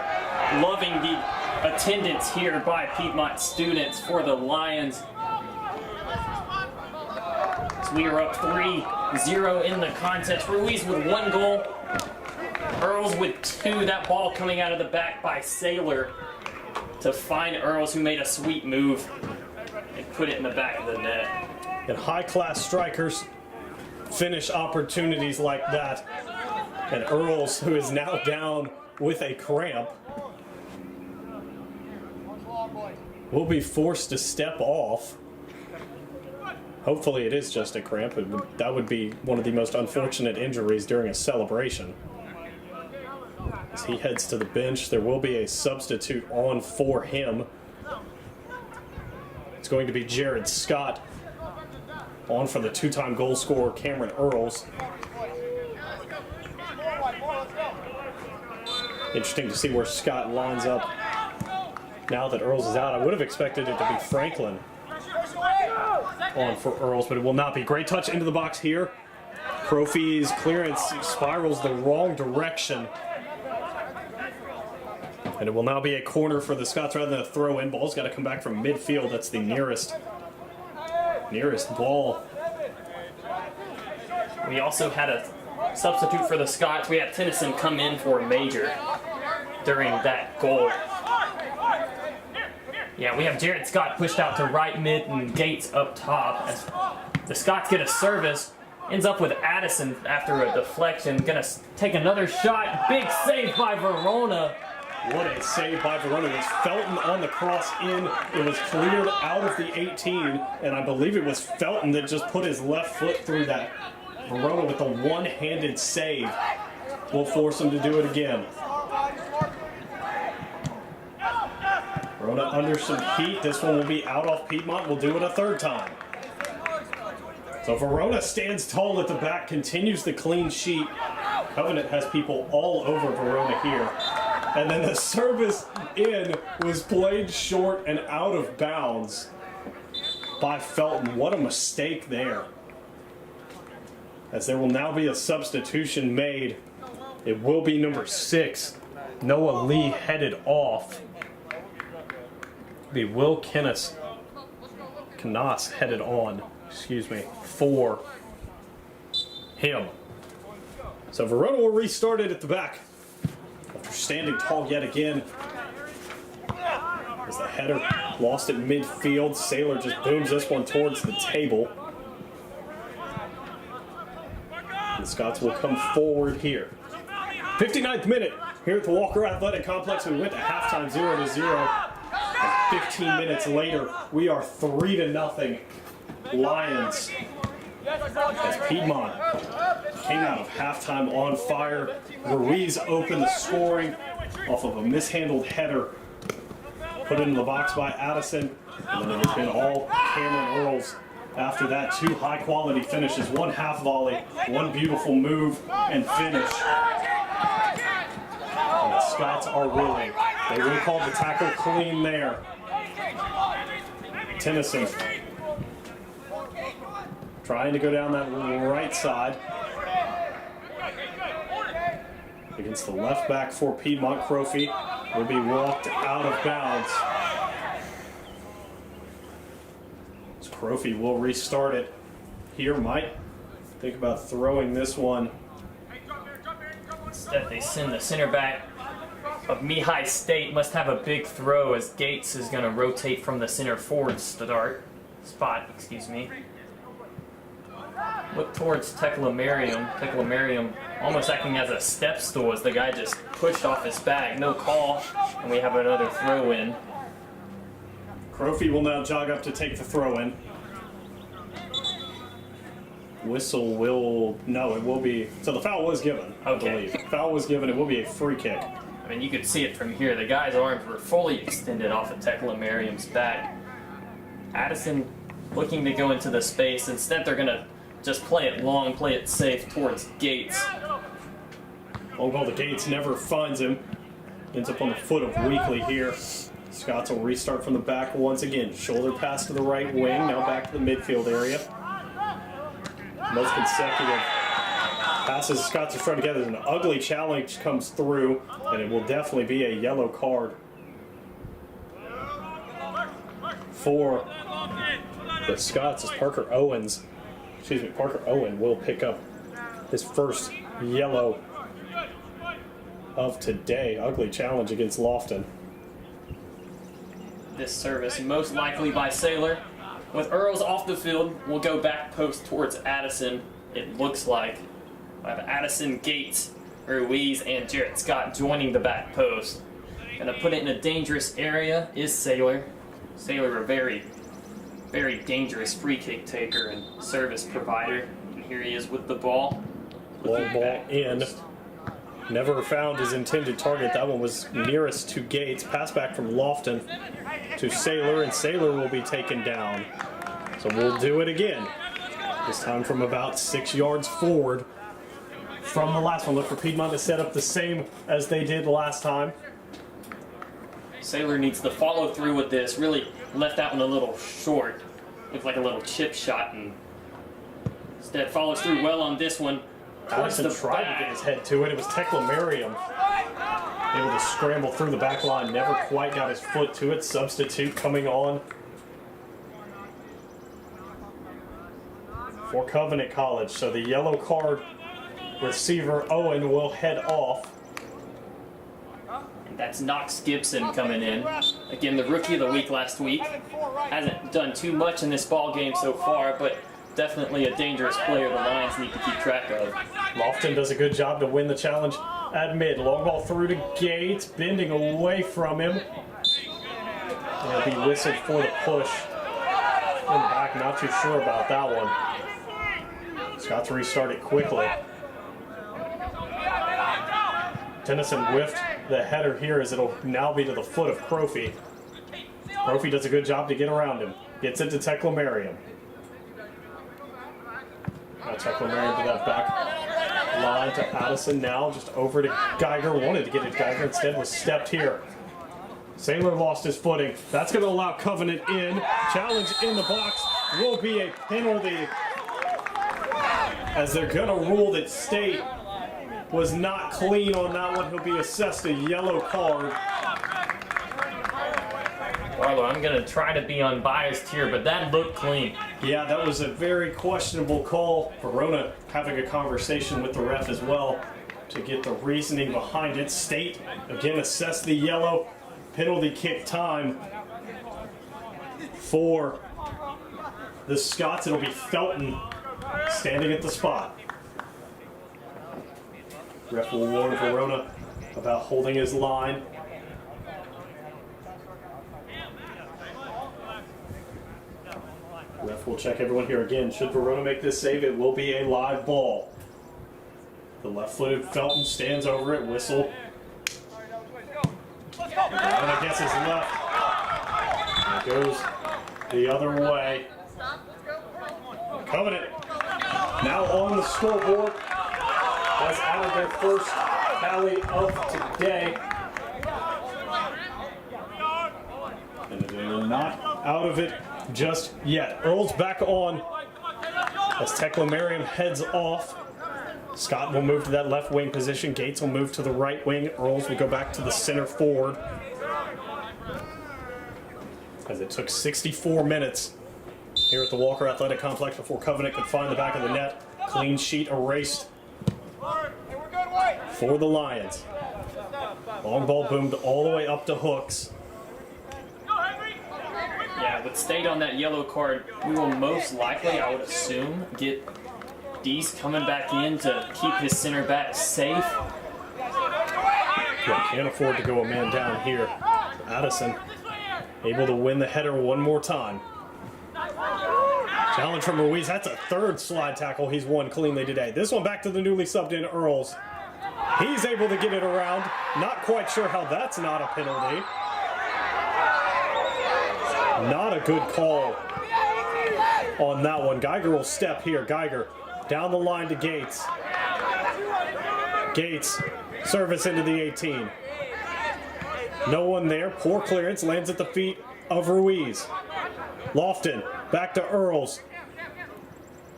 Loving the attendance here by Piedmont students for the Lions. So we are up 3-0 in the contest. Ruiz with 1 goal. Earls with 2. That ball coming out of the back by Saylor to find Earls, who made a sweet move and put it in the back of the net. And high-class strikers finish opportunities like that. And Earls, who is now down with a cramp, will be forced to step off. Hopefully it is just a cramp. That would be one of the most unfortunate injuries during a celebration. As he heads to the bench, there will be a substitute on for him. It's going to be Jared Scott on for the two-time goal scorer Cameron Earls. Interesting to see where Scott lines up now that Earls is out. I would have expected it to be Franklin on for Earls, but it will not be. Great touch into the box here. Crofy's clearance spirals the wrong direction. And it will now be a corner for the Scots rather than a throw-in. Ball's got to come back from midfield. That's the nearest ball. We also had a substitute for the Scots. We had Tennyson come in for Major during that goal. Yeah, we have Jared Scott pushed out to right mid and Gates up top. As the Scots get a service, ends up with Addison after a deflection. Gonna take another shot. Big save by Verona. What a save by Verona. It was Felton on the cross in. It was cleared out of the 18, and I believe it was Felton that just put his left foot through that. Verona with the one-handed save will force him to do it again. Verona under some heat. This one will be out off Piedmont. We'll do it a third time. So Verona stands tall at the back, continues the clean sheet. Covenant has people all over Verona here. And then the service in was played short and out of bounds by Felton. What a mistake there. As there will now be a substitution made. It will be number 6. Noah Lee headed off. Be Will Knaus headed on, for him. So Verona will restart it at the back. After standing tall yet again. As the header lost at midfield, Saylor just booms this one towards the table. The Scots will come forward here. 59th minute here at the Walker Athletic Complex. We went to halftime 0-0. And 15 minutes later, we are 3-0 Lions. As Piedmont came out of halftime on fire. Ruiz opened the scoring off of a mishandled header put into the box by Addison. And then it's been all Cameron Earls. After that, 2 high-quality finishes, 1 half volley, 1 beautiful move and finish. And the Scots are willing. They will call the tackle clean there. Tennyson trying to go down that right side. Against the left back for Piedmont. Crofy will be walked out of bounds. So Crofy will restart it here. Might think about throwing this one. Instead, they send the center back of Lehigh State. Must have a big throw as Gates is going to rotate from the center forward spot. Look towards Tekla Merriam almost acting as a step stool as the guy just pushed off his bag. No call, and we have another throw in. Crofy will now jog up to take the throw in. Whistle will, no, it will be, so the foul was given, I believe. Foul was given, it will be a free kick. I mean, you could see it from here. The guy's arms were fully extended off of Tekla Merriam's back. Addison looking to go into the space. Instead, they're going to just play it long, play it safe towards Gates. Oh, well, the Gates never finds him. Ends up on the foot of Weekly here. Scots will restart from the back once again. Shoulder pass to the right wing, now back to the midfield area. Most consecutive passes the Scots are throwing together. An ugly challenge comes through, and it will definitely be a yellow card for the Scots as Parker Owen will pick up his first yellow of today. Ugly challenge against Lofton. This service most likely by Saylor. With Earls off the field, we'll go back post towards Addison. it looks like I have Addison, Gates, Ruiz, and Jarrett Scott joining the back post. Gonna put it in a dangerous area is Sailor. Sailor, a very, very dangerous free kick taker and service provider. And here he is with the ball. Long ball in. Never found his intended target. That one was nearest to Gates. Pass back from Lofton to Sailor, and Sailor will be taken down. So we'll do it again. This time from about 6 yards forward from the last one. Look for Piedmont to set up the same as they did last time. Sailor needs to follow through with this. Really left that one a little short. Looked like a little chip shot, and instead follows through well on this one. Addison tried to get his head to it. It was Tekla Merriam able to scramble through the back line. Never quite got his foot to it. Substitute coming on for Covenant College. So the yellow card receiver Owen will head off. And that's Knox Gibson coming in. Again, the rookie of the week last week. Hasn't done too much in this ball game so far, but definitely a dangerous player the Lions need to keep track of. Lofton does a good job to win the challenge at mid. Long ball through to Gates, bending away from him. He'll be whistled for the push. In the back, not too sure about that one. He's got to restart it quickly. Tennyson whiffed the header here as it'll now be to the foot of Crofy. Crofy does a good job to get around him. Gets it to Tekla Merriam. Tekla Merriam to that back line to Addison now. Just over to Geiger. Wanted to get it to Geiger. Instead was stepped here. Sailor lost his footing. That's going to allow Covenant in. Challenge in the box will be a penalty, as they're going to rule that State was not clean on that one. He'll be assessed a yellow card. Arlo, I'm going to try to be unbiased here, but that looked clean. Yeah, that was a very questionable call. Verona having a conversation with the ref as well to get the reasoning behind it. State, again, assessed the yellow. Penalty kick time for the Scots. It'll be Felton standing at the spot. Ref will warn Verona about holding his line. Ref will check everyone here again. Should Verona make this save, it will be a live ball. The left-footed Felton stands over it, whistle. Verona gets his left. And it goes the other way. Covenant now on the scoreboard. Has added their first tally of today. And they're not out of it just yet. Earl's back on as Tekla Merriam heads off. Scott will move to that left wing position. Gates will move to the right wing. Earls will go back to the center forward. As it took 64 minutes here at the Walker Athletic Complex before Covenant could find the back of the net. Clean sheet erased for the Lions. Long ball boomed all the way up to Hooks. Yeah, with State on that yellow card, we will most likely, I would assume, get Dees coming back in to keep his center back safe. Yeah, can't afford to go a man down here. Addison able to win the header one more time. Challenge from Ruiz. That's a third slide tackle he's won cleanly today. This one back to the newly subbed in Earls. He's able to get it around. Not quite sure how that's not a penalty. Not a good call on that one. Geiger will step here. Geiger down the line to Gates. Gates, service into the 18. No one there. Poor clearance. Lands at the feet of Ruiz. Lofton back to Earls.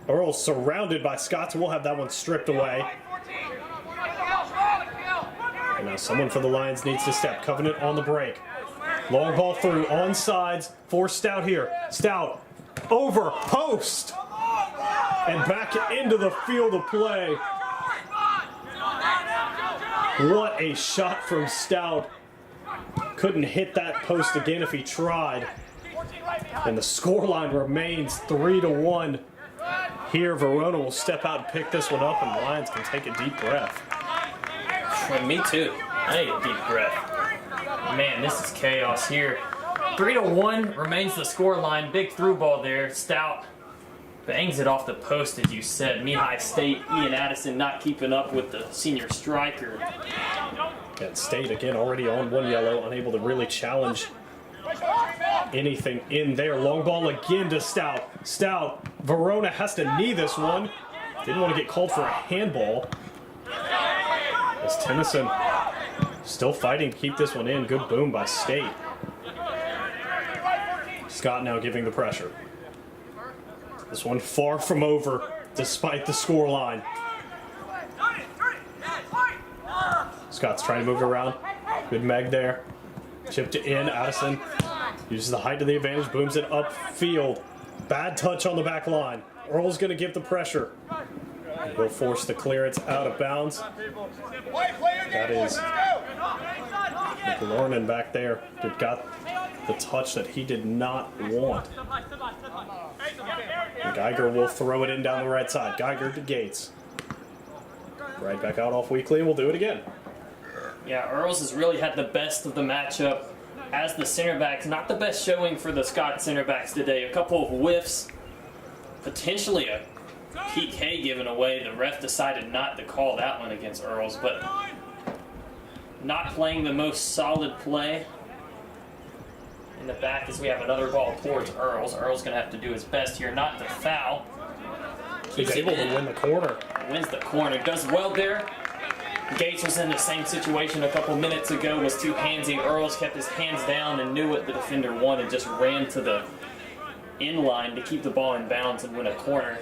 Earls surrounded by Scots. We'll have that one stripped away. And now someone for the Lions needs to step. Covenant on the break. Long ball through, on sides for Stout here. Stout over post and back into the field of play. What a shot from Stout. Couldn't hit that post again if he tried. And the scoreline remains 3-1 here. Verona will step out and pick this one up, and Lions can take a deep breath. Well, me too. I need a deep breath. Man, this is chaos here. 3-1 remains the score line. Big through ball there. Stout bangs it off the post, as you said. Lehigh State, Ian Addison not keeping up with the senior striker. And State, again, already on 1 yellow, unable to really challenge anything in there. Long ball again to Stout. Stout, Verona has to knee this one. Didn't want to get called for a handball. As Tennyson still fighting to keep this one in. Good boom by State. Scott now giving the pressure. This one far from over, despite the score line. Scott's trying to move it around. Good Meg there. Chipped it in. Addison uses the height to the advantage, booms it upfield. Bad touch on the back line. Earl's going to give the pressure. He'll force the clearance out of bounds. That is McLaurin back there. Who got the touch that he did not want. And Geiger will throw it in down the right side. Geiger to Gates. Right back out off Weekly, and we'll do it again. Yeah, Earls has really had the best of the matchup as the center backs. Not the best showing for the Scott center backs today. A couple of whiffs, potentially a PK given away. The ref decided not to call that one against Earls, but not playing the most solid play in the back as we have another ball towards Earls. Earls going to have to do his best here not to foul. He's able to win the corner. Wins the corner. Does well there. Gates was in the same situation a couple minutes ago, was too handsy. Earls kept his hands down and knew what the defender wanted, just ran to the in line to keep the ball in bounds and win a corner.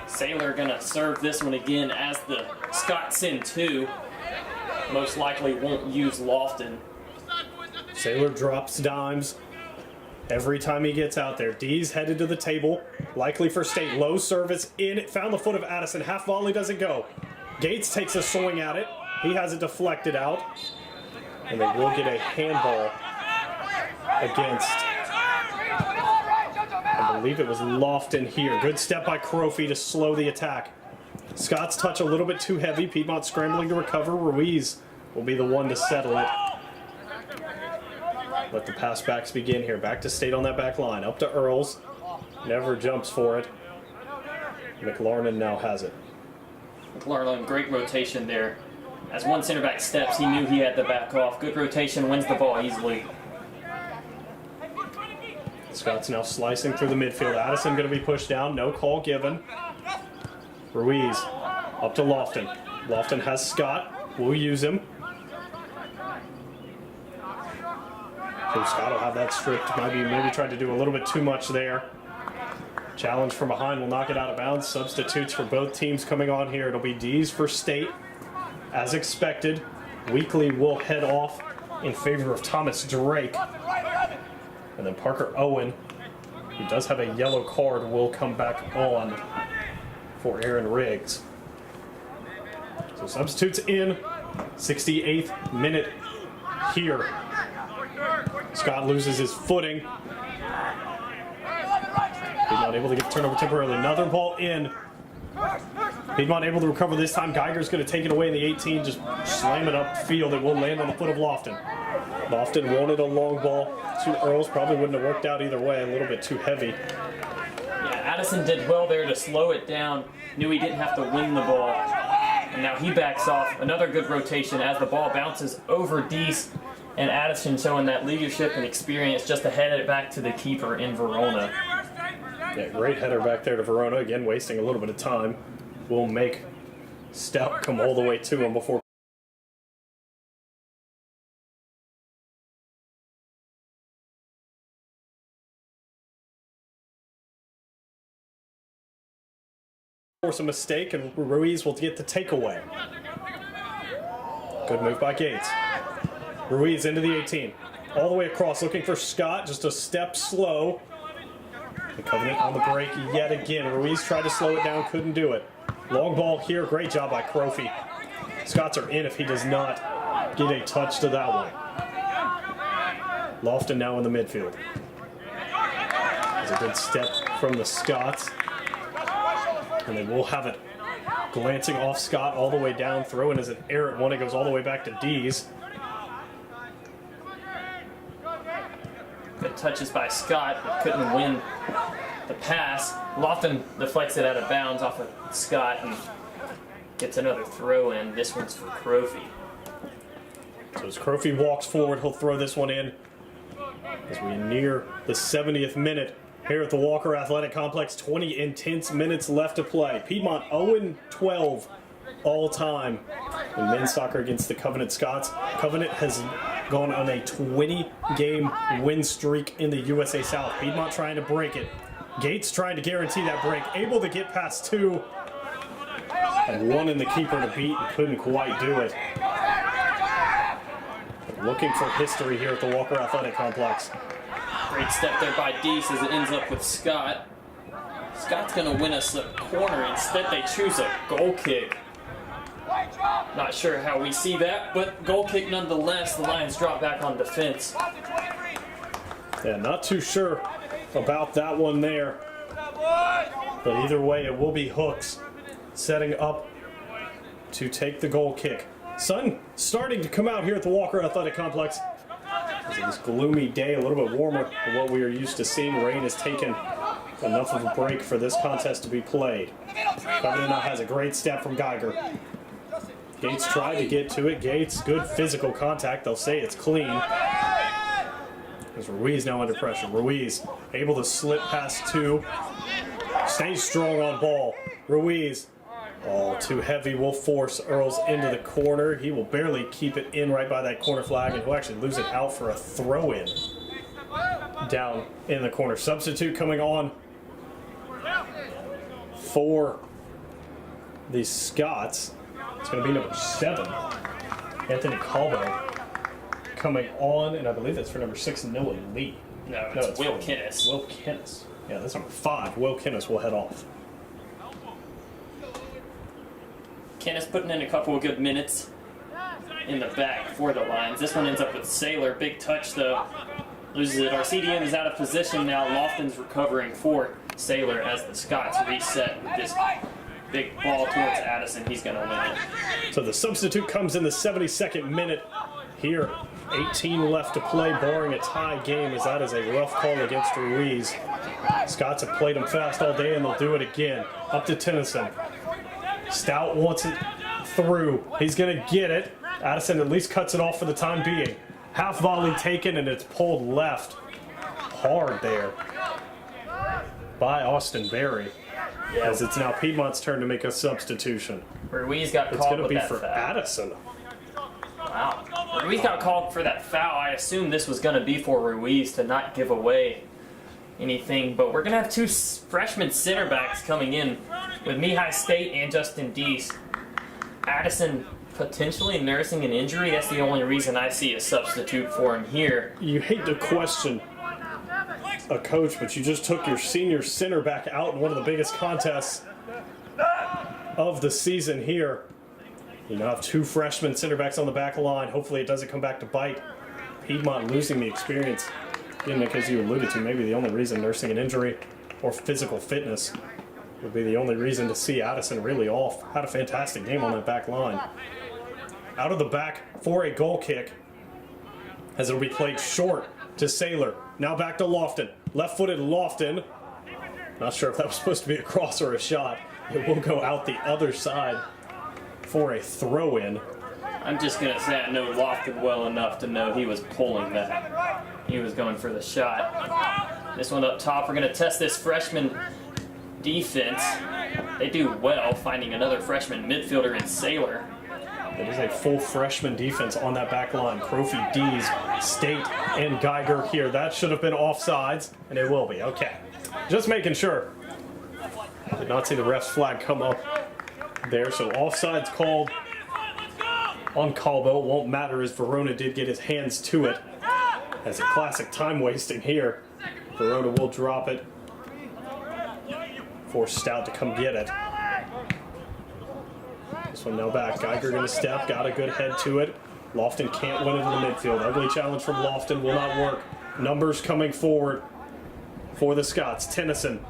Saylor gonna serve this one again as the Scott send 2. Most likely won't use Lofton. Saylor drops dimes every time he gets out there. D's headed to the table, likely for State. Low service in, it found the foot of Addison. Half volley doesn't go. Gates takes a swing at it. He has it deflected out. And they will get a handball against, I believe it was Lofton here. Good step by Crofy to slow the attack. Scott's touch a little bit too heavy. Piedmont scrambling to recover. Ruiz will be the one to settle it. Let the pass backs begin here. Back to State on that back line. Up to Earls. Never jumps for it. McLaurin now has it. McLaurin, great rotation there. As one center back steps, he knew he had to back off. Good rotation, wins the ball easily. Scott's now slicing through the midfield. Addison going to be pushed down. No call given. Ruiz up to Lofton. Lofton has Scott. We'll use him. So Scott will have that stripped. Maybe tried to do a little bit too much there. Challenge from behind will knock it out of bounds. Substitutes for both teams coming on here. It'll be D's for State. As expected, Weekly will head off in favor of Thomas Drake. And then Parker Owen, who does have a yellow card, will come back on for Aaron Riggs. So substitutes in, 68th minute here. Scott loses his footing. Piedmont able to get the turnover temporarily. Another ball in. Piedmont able to recover this time. Geiger's going to take it away in the 18, just slam it upfield. It will land on the foot of Lofton. Lofton wanted a long ball to Earls. Probably wouldn't have worked out either way. A little bit too heavy. Yeah, Addison did well there to slow it down. Knew he didn't have to win the ball. And now he backs off. Another good rotation as the ball bounces over Deese. And Addison showing that leadership and experience just to head it back to the keeper in Verona. Yeah, great header back there to Verona. Again, wasting a little bit of time. Will make Stout come all the way to him before force a mistake, and Ruiz will get the takeaway. Good move by Gates. Ruiz into the 18. All the way across, looking for Scott, just a step slow. The Covenant on the break yet again. Ruiz tried to slow it down, couldn't do it. Long ball here, great job by Crofy. Scots are in if he does not get a touch to that one. Lofton now in the midfield. There's a good step from the Scots. And they will have it glancing off Scott all the way down. Throw in as an errant one. It goes all the way back to Dees. Good touches by Scott, but couldn't win the pass. Lofton deflects it out of bounds off of Scott and gets another throw in. This one's for Crofy. So as Crofy walks forward, he'll throw this one in as we near the 70th minute here at the Walker Athletic Complex. 20 intense minutes left to play. Piedmont 0-12 all time in men's soccer against the Covenant Scots. Covenant has gone on a 20-game win streak in the USA South. Piedmont trying to break it. Gates trying to guarantee that break. Able to get past two. And one in the keeper to beat and couldn't quite do it. Looking for history here at the Walker Athletic Complex. Great step there by Dees as it ends up with Scott. Scott's going to win us a corner. Instead, they choose a goal kick. Not sure how we see that, but goal kick nonetheless. The Lions drop back on defense. Yeah, not too sure about that one there. But either way, it will be Hooks setting up to take the goal kick. Sun starting to come out here at the Walker Athletic Complex. This gloomy day, a little bit warmer than what we are used to seeing. Rain has taken enough of a break for this contest to be played. Covenant now has a great step from Geiger. Gates tried to get to it. Gates, good physical contact. They'll say it's clean. As Ruiz now under pressure. Ruiz able to slip past two. Stays strong on ball. Ruiz. Oh, too heavy, will force Earls into the corner. He will barely keep it in right by that corner flag, and he'll actually lose it out for a throw-in down in the corner. Substitute coming on for the Scots. It's going to be number 7, Anthony Calvo, coming on, and I believe that's for number 6, Noah Lee. No, it's Will Kinnis. Will Kinnis. Yeah, that's number 5. Will Kinnis will head off. Kinnis putting in a couple of good minutes in the back for the Lions. This one ends up with Saylor. Big touch, though. Loses it. Our CDM is out of position now. Lofton's recovering for Saylor as the Scots reset with this big ball towards Addison. He's going to win it. So the substitute comes in the 72nd minute here. 18 left to play, barring a tie game, as that is a rough call against Ruiz. Scots have played him fast all day, and they'll do it again. Up to Tennyson. Stout wants it through. He's going to get it. Addison at least cuts it off for the time being. Half volley taken, and it's pulled left. Hard there by Austin Berry. Yeah. As it's now Piedmont's turn to make a substitution. Ruiz got It's called going to with be that for foul. Addison. Wow. Ruiz got called for that foul. I assumed this was going to be for Ruiz to not give away anything, but we're going to have two freshman center backs coming in with Mihai State and Justin Dees. Addison potentially nursing an injury. That's the only reason I see a substitute for him here. You hate to question a coach, but you just took your senior center back out in one of the biggest contests of the season here. You now have two freshman center backs on the back line. Hopefully it doesn't come back to bite. Piedmont losing the experience. Again, as you alluded to, maybe the only reason nursing an injury or physical fitness would be the only reason to see Addison really off. Had a fantastic game on that back line. Out of the back for a goal kick, as it'll be played short to Saylor. Now back to Lofton. Left-footed Lofton. Not sure if that was supposed to be a cross or a shot. It will go out the other side for a throw-in. I'm just going to say I know Lofton well enough to know he was pulling that. He was going for the shot. This one up top, we're going to test this freshman defense. They do well finding another freshman midfielder in Saylor. It is a full freshman defense on that back line. Crofy, Dees, State, and Geiger here. That should have been offsides, and it will be. Okay. Just making sure. Did not see the ref's flag come up there, so offsides called on Calvo. Won't matter as Verona did get his hands to it. As a classic time wasting here. Verona will drop it for Stout to come get it. This one now back. Geiger going to step. Got a good head to it. Lofton can't win it in the midfield. Ugly challenge from Lofton will not work. Numbers coming forward for the Scots. Tennyson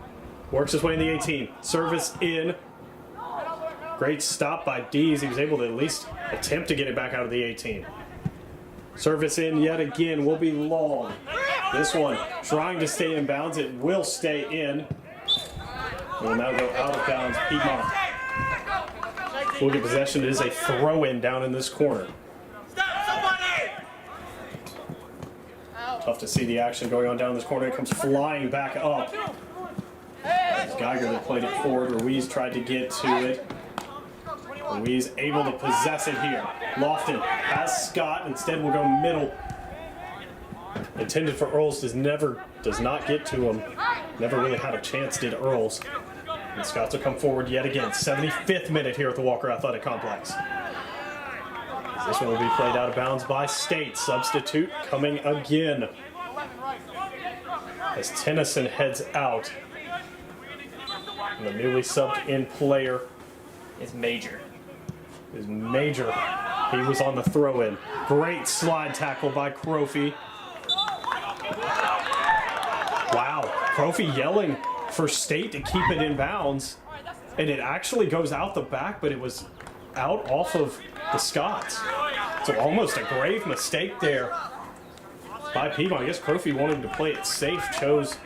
Works his way in the 18. Service in. Great stop by Dees. He was able to at least attempt to get it back out of the 18. Service in yet again will be long. This one trying to stay in bounds. It will stay in. It will now go out of bounds. Piedmont will get possession. It is a throw-in down in this corner. Tough to see the action going on down in this corner. It comes flying back up. It's Geiger that played it forward. Ruiz tried to get to it. Ruiz able to possess it here. Lofton has Scott. Instead will go middle. Intended for Earls does not get to him. Never really had a chance, did Earls. And Scots will come forward yet again. 75th minute here at the Walker Athletic Complex. This one will be played out of bounds by State. Substitute coming again. As Tennyson heads out. And the newly subbed in player It's Major. is Major. He was on the throw-in. Great slide tackle by Crofy. Wow, Crofy yelling for State to keep it in bounds. And it actually goes out the back, but it was out off of the Scots. So almost a grave mistake there by Piedmont. I guess Crofy wanted to play it safe, chose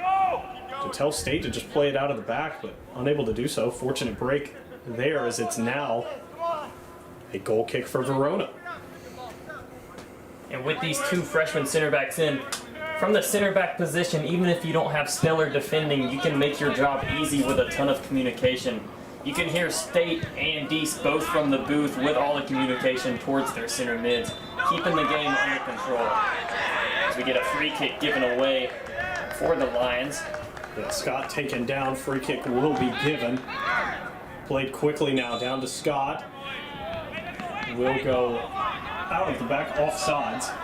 to tell State to just play it out of the back, but unable to do so. Fortunate break there as it's now a goal kick for Verona. And with these two freshman center backs in, from the center back position, even if you don't have stellar defending, you can make your job easy with a ton of communication. You can hear State and Dees both from the booth with all the communication towards their center mids, keeping the game under control. As we get a free kick given away for the Lions. Yeah, Scott taken down, free kick will be given. Played quickly now, down to Scott. Will go out of the back, offsides.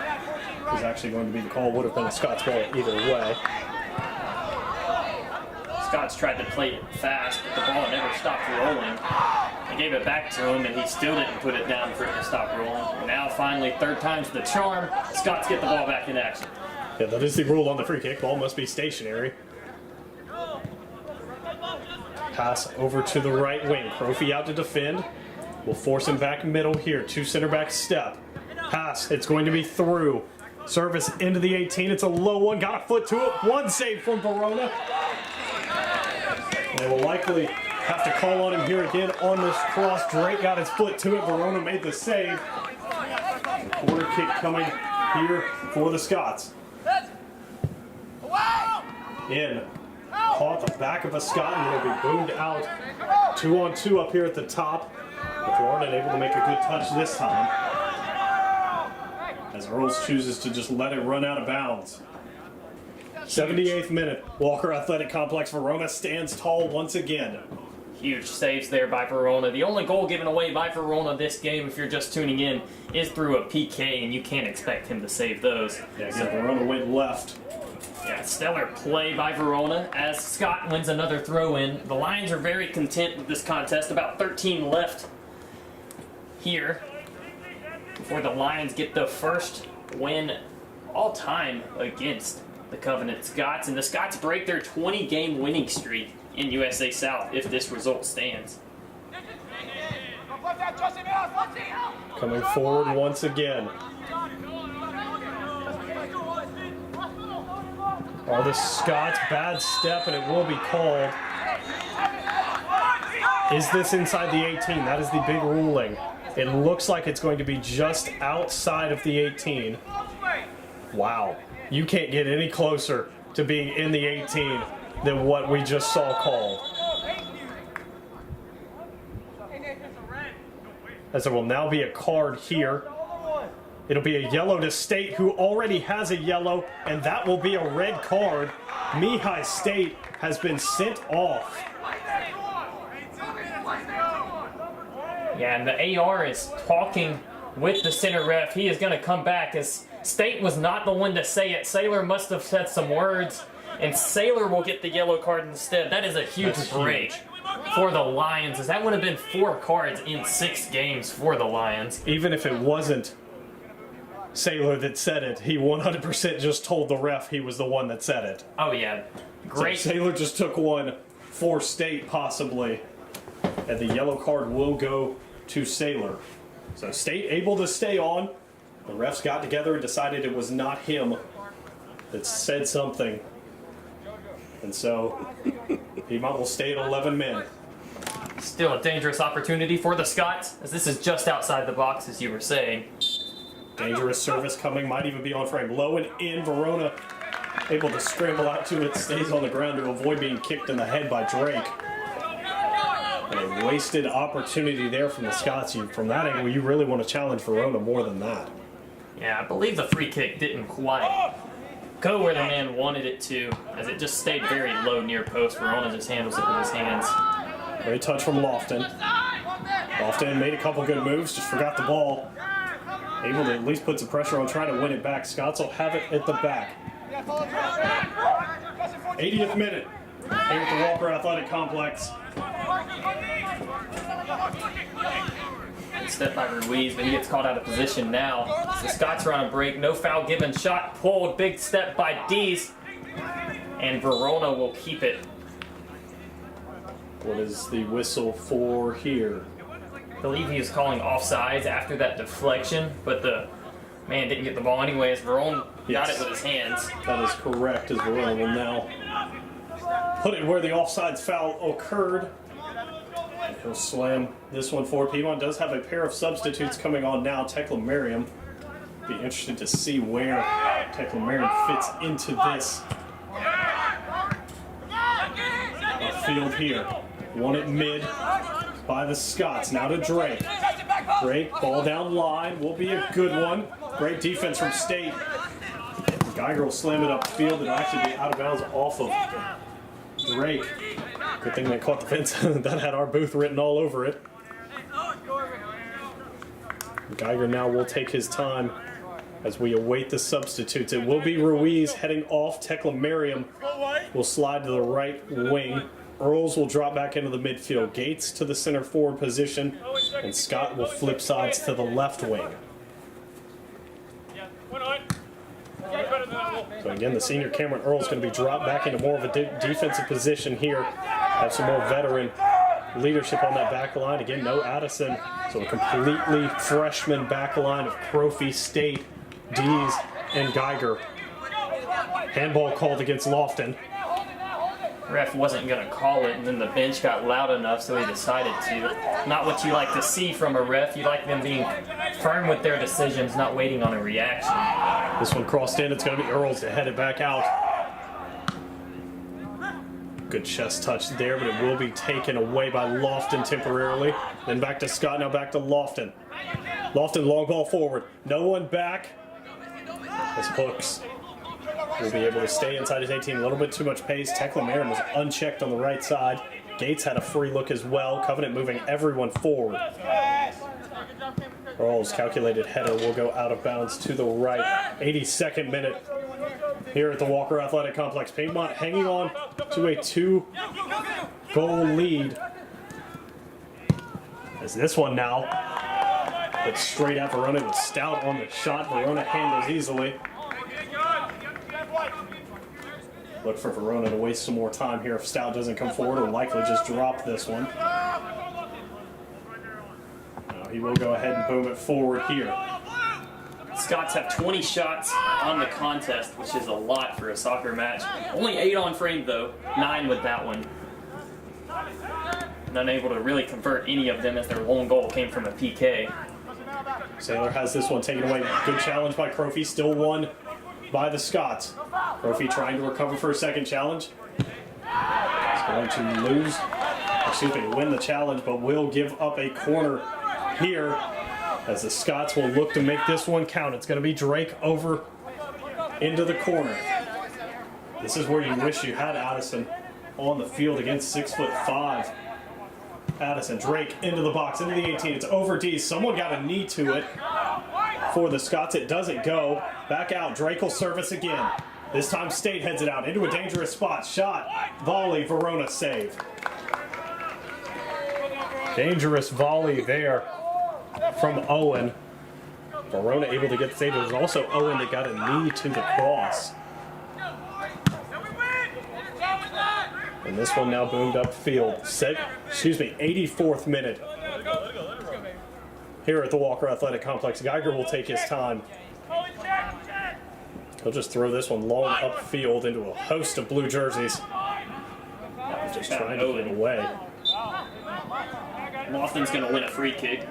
Was actually going to be the call, would have been a Scott's ball either way. Scott's tried to play it fast, but the ball never stopped rolling. They gave it back to him, and he still didn't put it down for it to stop rolling. And now, finally, third time's the charm. Scott's get the ball back in action. Yeah, that is the rule on the free kick. Ball must be stationary. Pass over to the right wing. Crofy out to defend. We'll force him back middle here. Two center back step. Pass. It's going to be through. Service into the 18. It's a low one. Got a foot to it. One save from Verona. They will likely have to call on him here again on this cross. Drake got his foot to it. Verona made the save. Corner kick coming here for the Scots. In. Caught the back of a Scot and it'll be boomed out. 2-on-2 up here at the top. But Verona unable to make a good touch this time. As Earls chooses to just let it run out of bounds. 78th minute. Walker Athletic Complex. Verona stands tall once again. Huge saves there by Verona. The only goal given away by Verona this game, if you're just tuning in, is through a PK, and you can't expect him to save those. Yeah, so Verona went left. Yeah, stellar play by Verona as Scott wins another throw-in. The Lions are very content with this contest. About 13 left here before the Lions get the first win all time against the Covenant Scots. And the Scots break their 20-game winning streak in USA South if this result stands. Coming forward once again. Oh, the Scots, bad step, and it will be called. Is this inside the 18? That is the big ruling. It looks like it's going to be just outside of the 18. Wow. You can't get any closer to being in the 18 than what we just saw called. As there will now be a card here. It'll be a yellow to State, who already has a yellow, and that will be a red card. Mihai State has been sent off. Yeah, and the AR is talking with the center ref. He is going to come back as State was not the one to say it. Saylor must have said some words, and Saylor will get the yellow card instead. That is a huge break for the Lions, as that would have been 4 cards in 6 games for the Lions. Even if it wasn't Saylor that said it, he 100% just told the ref he was the one that said it. Oh, yeah. Great. So Saylor just took one for State possibly. And the yellow card will go to Sailor. So State able to stay on. The refs got together and decided it was not him that said something. And so Piedmont will stay at 11 men. Still a dangerous opportunity for the Scots, as this is just outside the box, as you were saying. Dangerous service coming, might even be on frame. Low and in, Verona able to scramble out to it, stays on the ground to avoid being kicked in the head by Drake. And a wasted opportunity there from the Scots. From that angle, you really want to challenge Verona more than that. Yeah, I believe the free kick didn't quite go where the man wanted it to, as it just stayed very low near post. Verona just handles it with his hands. Great touch from Lofton. Lofton made a couple good moves, just forgot the ball. Able to at least put some pressure on trying to win it back. Scots will have it at the back. 80th minute here at the Walker Athletic Complex. Good step by Ruiz, but he gets called out of position now. The Scots are on a break. No foul given. Shot pulled. Big step by Dees. And Verona will keep it. What is the whistle for here? I believe he was calling offsides after that deflection, but the man didn't get the ball anyways. Verona got it with his hands. That is correct, as Verona will now put it where the offsides foul occurred. He'll slam this one forward. Piedmont does have a pair of substitutes coming on now. Tekla Merriam. Be interested to see where Tekla Merriam fits into this field here. Won it mid by the Scots. Now to Drake. Drake, ball down line. Will be a good one. Great defense from State. Geiger will slam it upfield. It'll actually be out of bounds off of Drake. Good thing they caught the fence. That had our booth written all over it. Geiger now will take his time as we await the substitutes. It will be Ruiz heading off. Tekla Merriam will slide to the right wing. Earls will drop back into the midfield. Gates to the center forward position. And Scott will flip sides to the left wing. So again, the senior Cameron Earl is going to be dropped back into more of a defensive position here. Have some more veteran leadership on that back line. Again, no Addison. So a completely freshman back line of Profi, State, Dees, and Geiger. Handball called against Lofton. Ref wasn't going to call it, and then the bench got loud enough, so he decided to. Not what you like to see from a ref. You like them being firm with their decisions, not waiting on a reaction. This one crossed in. It's going to be Earls to head it back out. Good chest touch there, but it will be taken away by Lofton temporarily. Then back to Scott, now back to Lofton. Lofton, long ball forward. No one back. As Hooks will be able to stay inside his 18. A little bit too much pace. Tekla Merriam was unchecked on the right side. Gates had a free look as well. Covenant moving everyone forward. Earl's calculated header will go out of bounds to the right. 82nd minute here at the Walker Athletic Complex. Piedmont hanging on to a 2-goal lead. As this one now, but straight at Verona with Stout on the shot. Verona handles easily. Look for Verona to waste some more time here. If Stout doesn't come forward, will likely just drop this one. Now he will go ahead and boom it forward here. Scots have 20 shots on the contest, which is a lot for a soccer match. Only 8 on frame though, 9 with that one. And unable to really convert any of them as their lone goal came from a PK. Sailor has this one taken away. Good challenge by Profi, still won by the Scots. Profi trying to recover for a second challenge. He's going to win the challenge, but will give up a corner here as the Scots will look to make this one count. It's going to be Drake over into the corner. This is where you wish you had Addison on the field against 6'5". Addison, Drake into the box, into the 18. It's over D. Someone got a knee to it for the Scots. It doesn't go. Back out. Drake will service again. This time State heads it out into a dangerous spot. Shot, volley, Verona save. Dangerous volley there from Owen. Verona able to get the save. It was also Owen that got a knee to the cross. And this one now boomed upfield. 84th minute. Here at the Walker Athletic Complex, Geiger will take his time. He'll just throw this one long upfield into a host of blue jerseys. Just trying to get away. Lofton's going to win a free kick.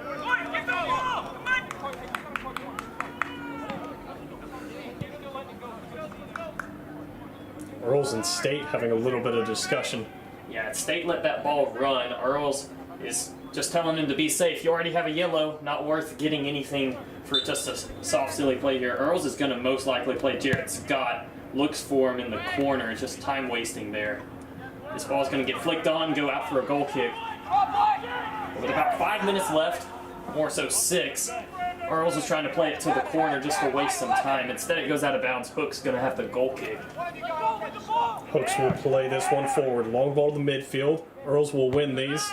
Earls and State having a little bit of discussion. Yeah, State let that ball run. Earls is just telling him to be safe. You already have a yellow, not worth getting anything for just a soft, silly play here. Earls is going to most likely play Jared Scott. Looks for him in the corner. It's just time wasting there. This ball's going to get flicked on, go out for a goal kick. With about 5 minutes left, more so 6, Earls is trying to play it to the corner just to waste some time. Instead, it goes out of bounds. Hook's going to have the goal kick. Hooks will play this one forward. Long ball to the midfield. Earls will win these.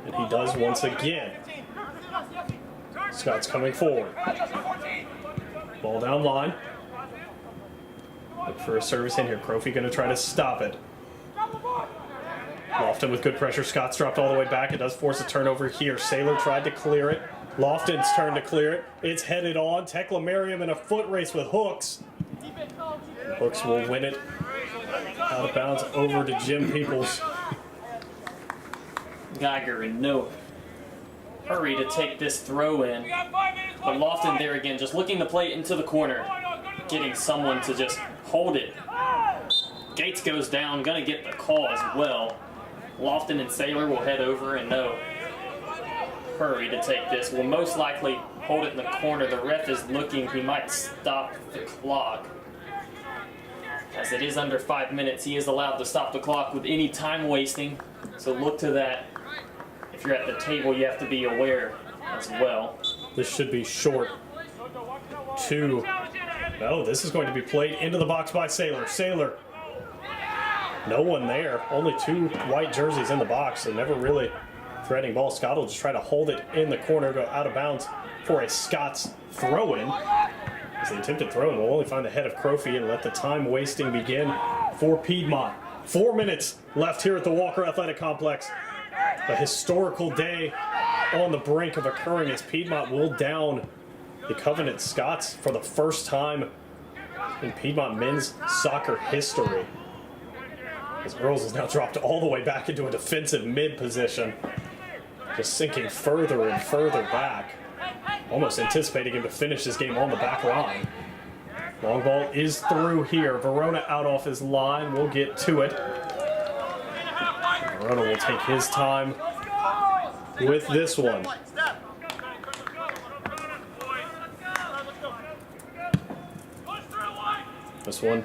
And he does once again. Scott's coming forward. Ball down line. Look for a service in here. Crofy going to try to stop it. Lofton with good pressure. Scott's dropped all the way back. It does force a turnover here. Saylor tried to clear it. Lofton's turn to clear it. It's headed on. Tekla Merriam in a foot race with Hooks. Hooks will win it. Out of bounds over to Jim Peoples. Geiger in no hurry to take this throw in. But Lofton there again, just looking to play it into the corner. Getting someone to just hold it. Gates goes down, gonna get the call as well. Lofton and Saylor will head over in no hurry to take this. Will most likely hold it in the corner. The ref is looking, he might stop the clock. As it is under 5 minutes, he is allowed to stop the clock with any time wasting. So look to that. If you're at the table, you have to be aware as well. This should be short. 2. Oh, this is going to be played into the box by Saylor. Saylor. No one there. Only 2 white jerseys in the box, so never really threatening ball. Scott will just try to hold it in the corner, go out of bounds for a Scott's throw-in. As the attempted throw-in will only find the head of Crofy and let the time wasting begin for Piedmont. 4 minutes left here at the Walker Athletic Complex. A historical day on the brink of occurring as Piedmont will down the Covenant Scots for the first time in Piedmont men's soccer history. As Earls is now dropped all the way back into a defensive mid position, just sinking further and further back, almost anticipating him to finish this game on the back line. Long ball is through here. Verona out off his line. We'll get to it. Verona will take his time with this one. This one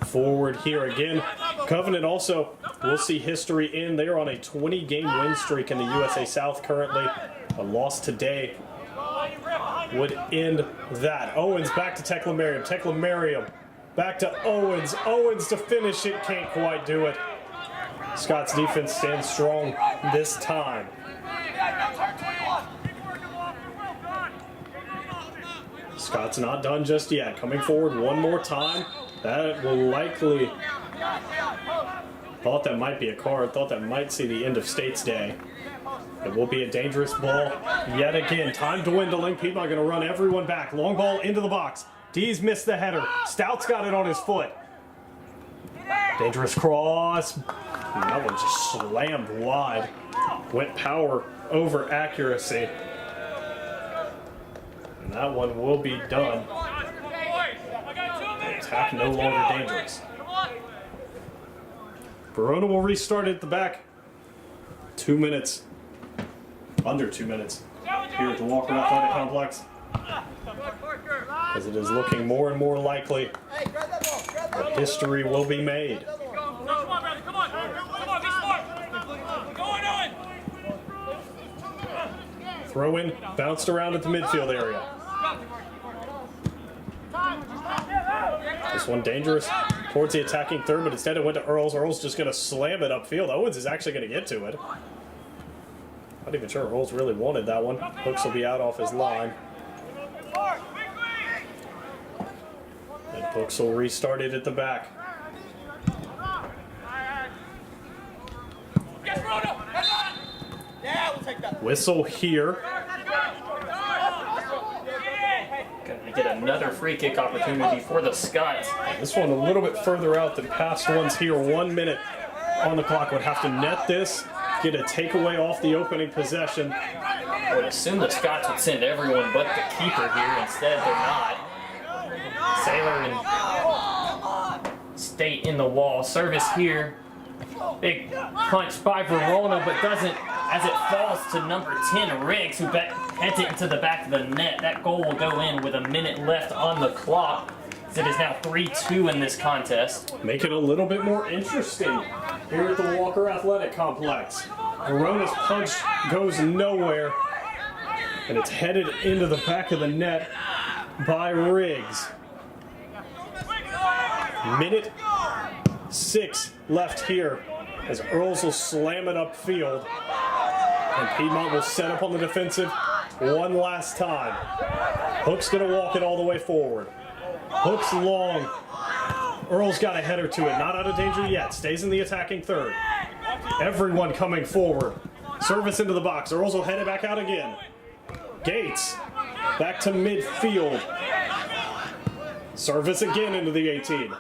forward here again. Covenant also will see history in. They are on a 20-game win streak in the USA South currently. A loss today would end that. Owens back to Tekla Merriam. Tekla Merriam back to Owens. Owens to finish it. Can't quite do it. Scott's defense stands strong this time. Scott's not done just yet. Coming forward one more time. That will likely... Thought that might be a card. Thought that might see the end of State's day. It will be a dangerous ball yet again. Time dwindling. Piedmont going to run everyone back. Long ball into the box. Dees missed the header. Stout's got it on his foot. Dangerous cross. And that one just slammed wide. Went power over accuracy. And that one will be done. The attack no longer dangerous. Verona will restart at the back. 2 minutes. Under 2 minutes. Here at the Walker Athletic Complex. As it is looking more and more likely that history will be made. Throw in, bounced around at the midfield area. This one dangerous towards the attacking third, but instead it went to Earls. Earls just going to slam it upfield. Owens is actually going to get to it. Not even sure Earls really wanted that one. Hooks will be out off his line. And Hooks will restart it at the back. Whistle here. Gonna get another free kick opportunity for the Scots. This one a little bit further out than past ones here. 1 minute on the clock. Would have to net this, get a takeaway off the opening possession. I would assume the Scots would send everyone but the keeper here. Instead, they're not. Sailor and State in the wall. Service here. Big punch by Verona, but doesn't, as it falls to number 10, Riggs, who heads it into the back of the net. That goal will go in with a minute left on the clock. It is now 3-2 in this contest. Make it a little bit more interesting here at the Walker Athletic Complex. Verona's punch goes nowhere, and it's headed into the back of the net by Riggs. Minute 6 left here as Earls will slam it upfield, and Piedmont will set up on the defensive one last time. Hook's gonna walk it all the way forward. Hook's long. Earl's got a header to it. Not out of danger yet. Stays in the attacking third. Everyone coming forward. Service into the box. Earls will head it back out again. Gates back to midfield. Service again into the 18.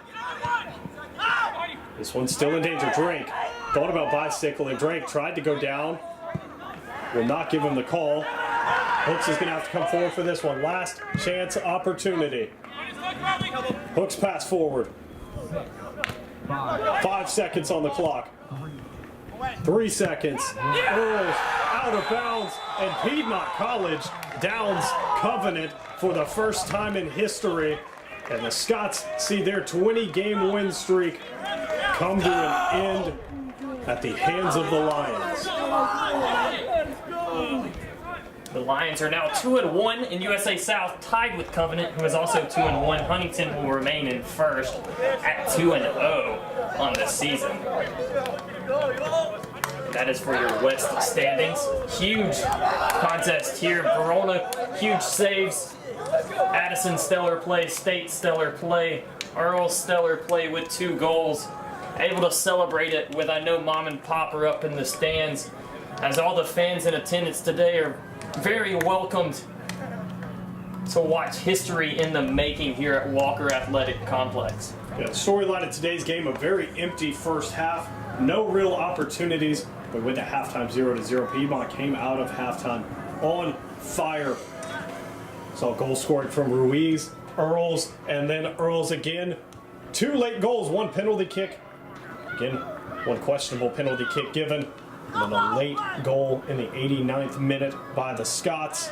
This one's still in danger. Drake thought about bicycling. Drake tried to go down. Will not give him the call. Hooks is going to have to come forward for this one. Last chance opportunity. Hooks pass forward. 5 seconds on the clock. 3 seconds. Earls out of bounds, and Piedmont College downs Covenant for the first time in history. And the Scots see their 20-game win streak come to an end at the hands of the Lions. The Lions are now 2-1 in USA South, tied with Covenant, who is also 2-1. Huntington will remain in first at 2-0 on this season. That is for your West standings. Huge contest here. Verona, huge saves. Addison, stellar play. State, stellar play. Earl, stellar play with 2 goals. Able to celebrate it with, I know Mom and Pop are up in the stands, as all the fans in attendance today are very welcomed to watch history in the making here at Walker Athletic Complex. Yeah, the storyline of today's game, a very empty first half. No real opportunities, but with the halftime 0-0, Piedmont came out of halftime on fire. Saw a goal scored from Ruiz, Earls, and then Earls again. 2 late goals, 1 penalty kick. Again, 1 questionable penalty kick given. And then a late goal in the 89th minute by the Scots.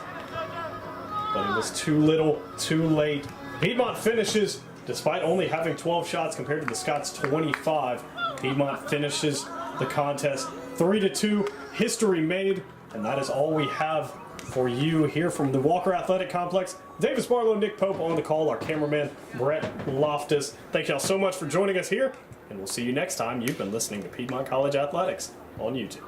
But it was too little, too late. Piedmont finishes, despite only having 12 shots compared to the Scots' 25. Piedmont finishes the contest 3-2. History made, and that is all we have for you here from the Walker Athletic Complex. Davis Barlow, Nick Pope on the call, our cameraman Brett Loftus. Thank y'all so much for joining us here, and we'll see you next time. You've been listening to Piedmont College Athletics on YouTube.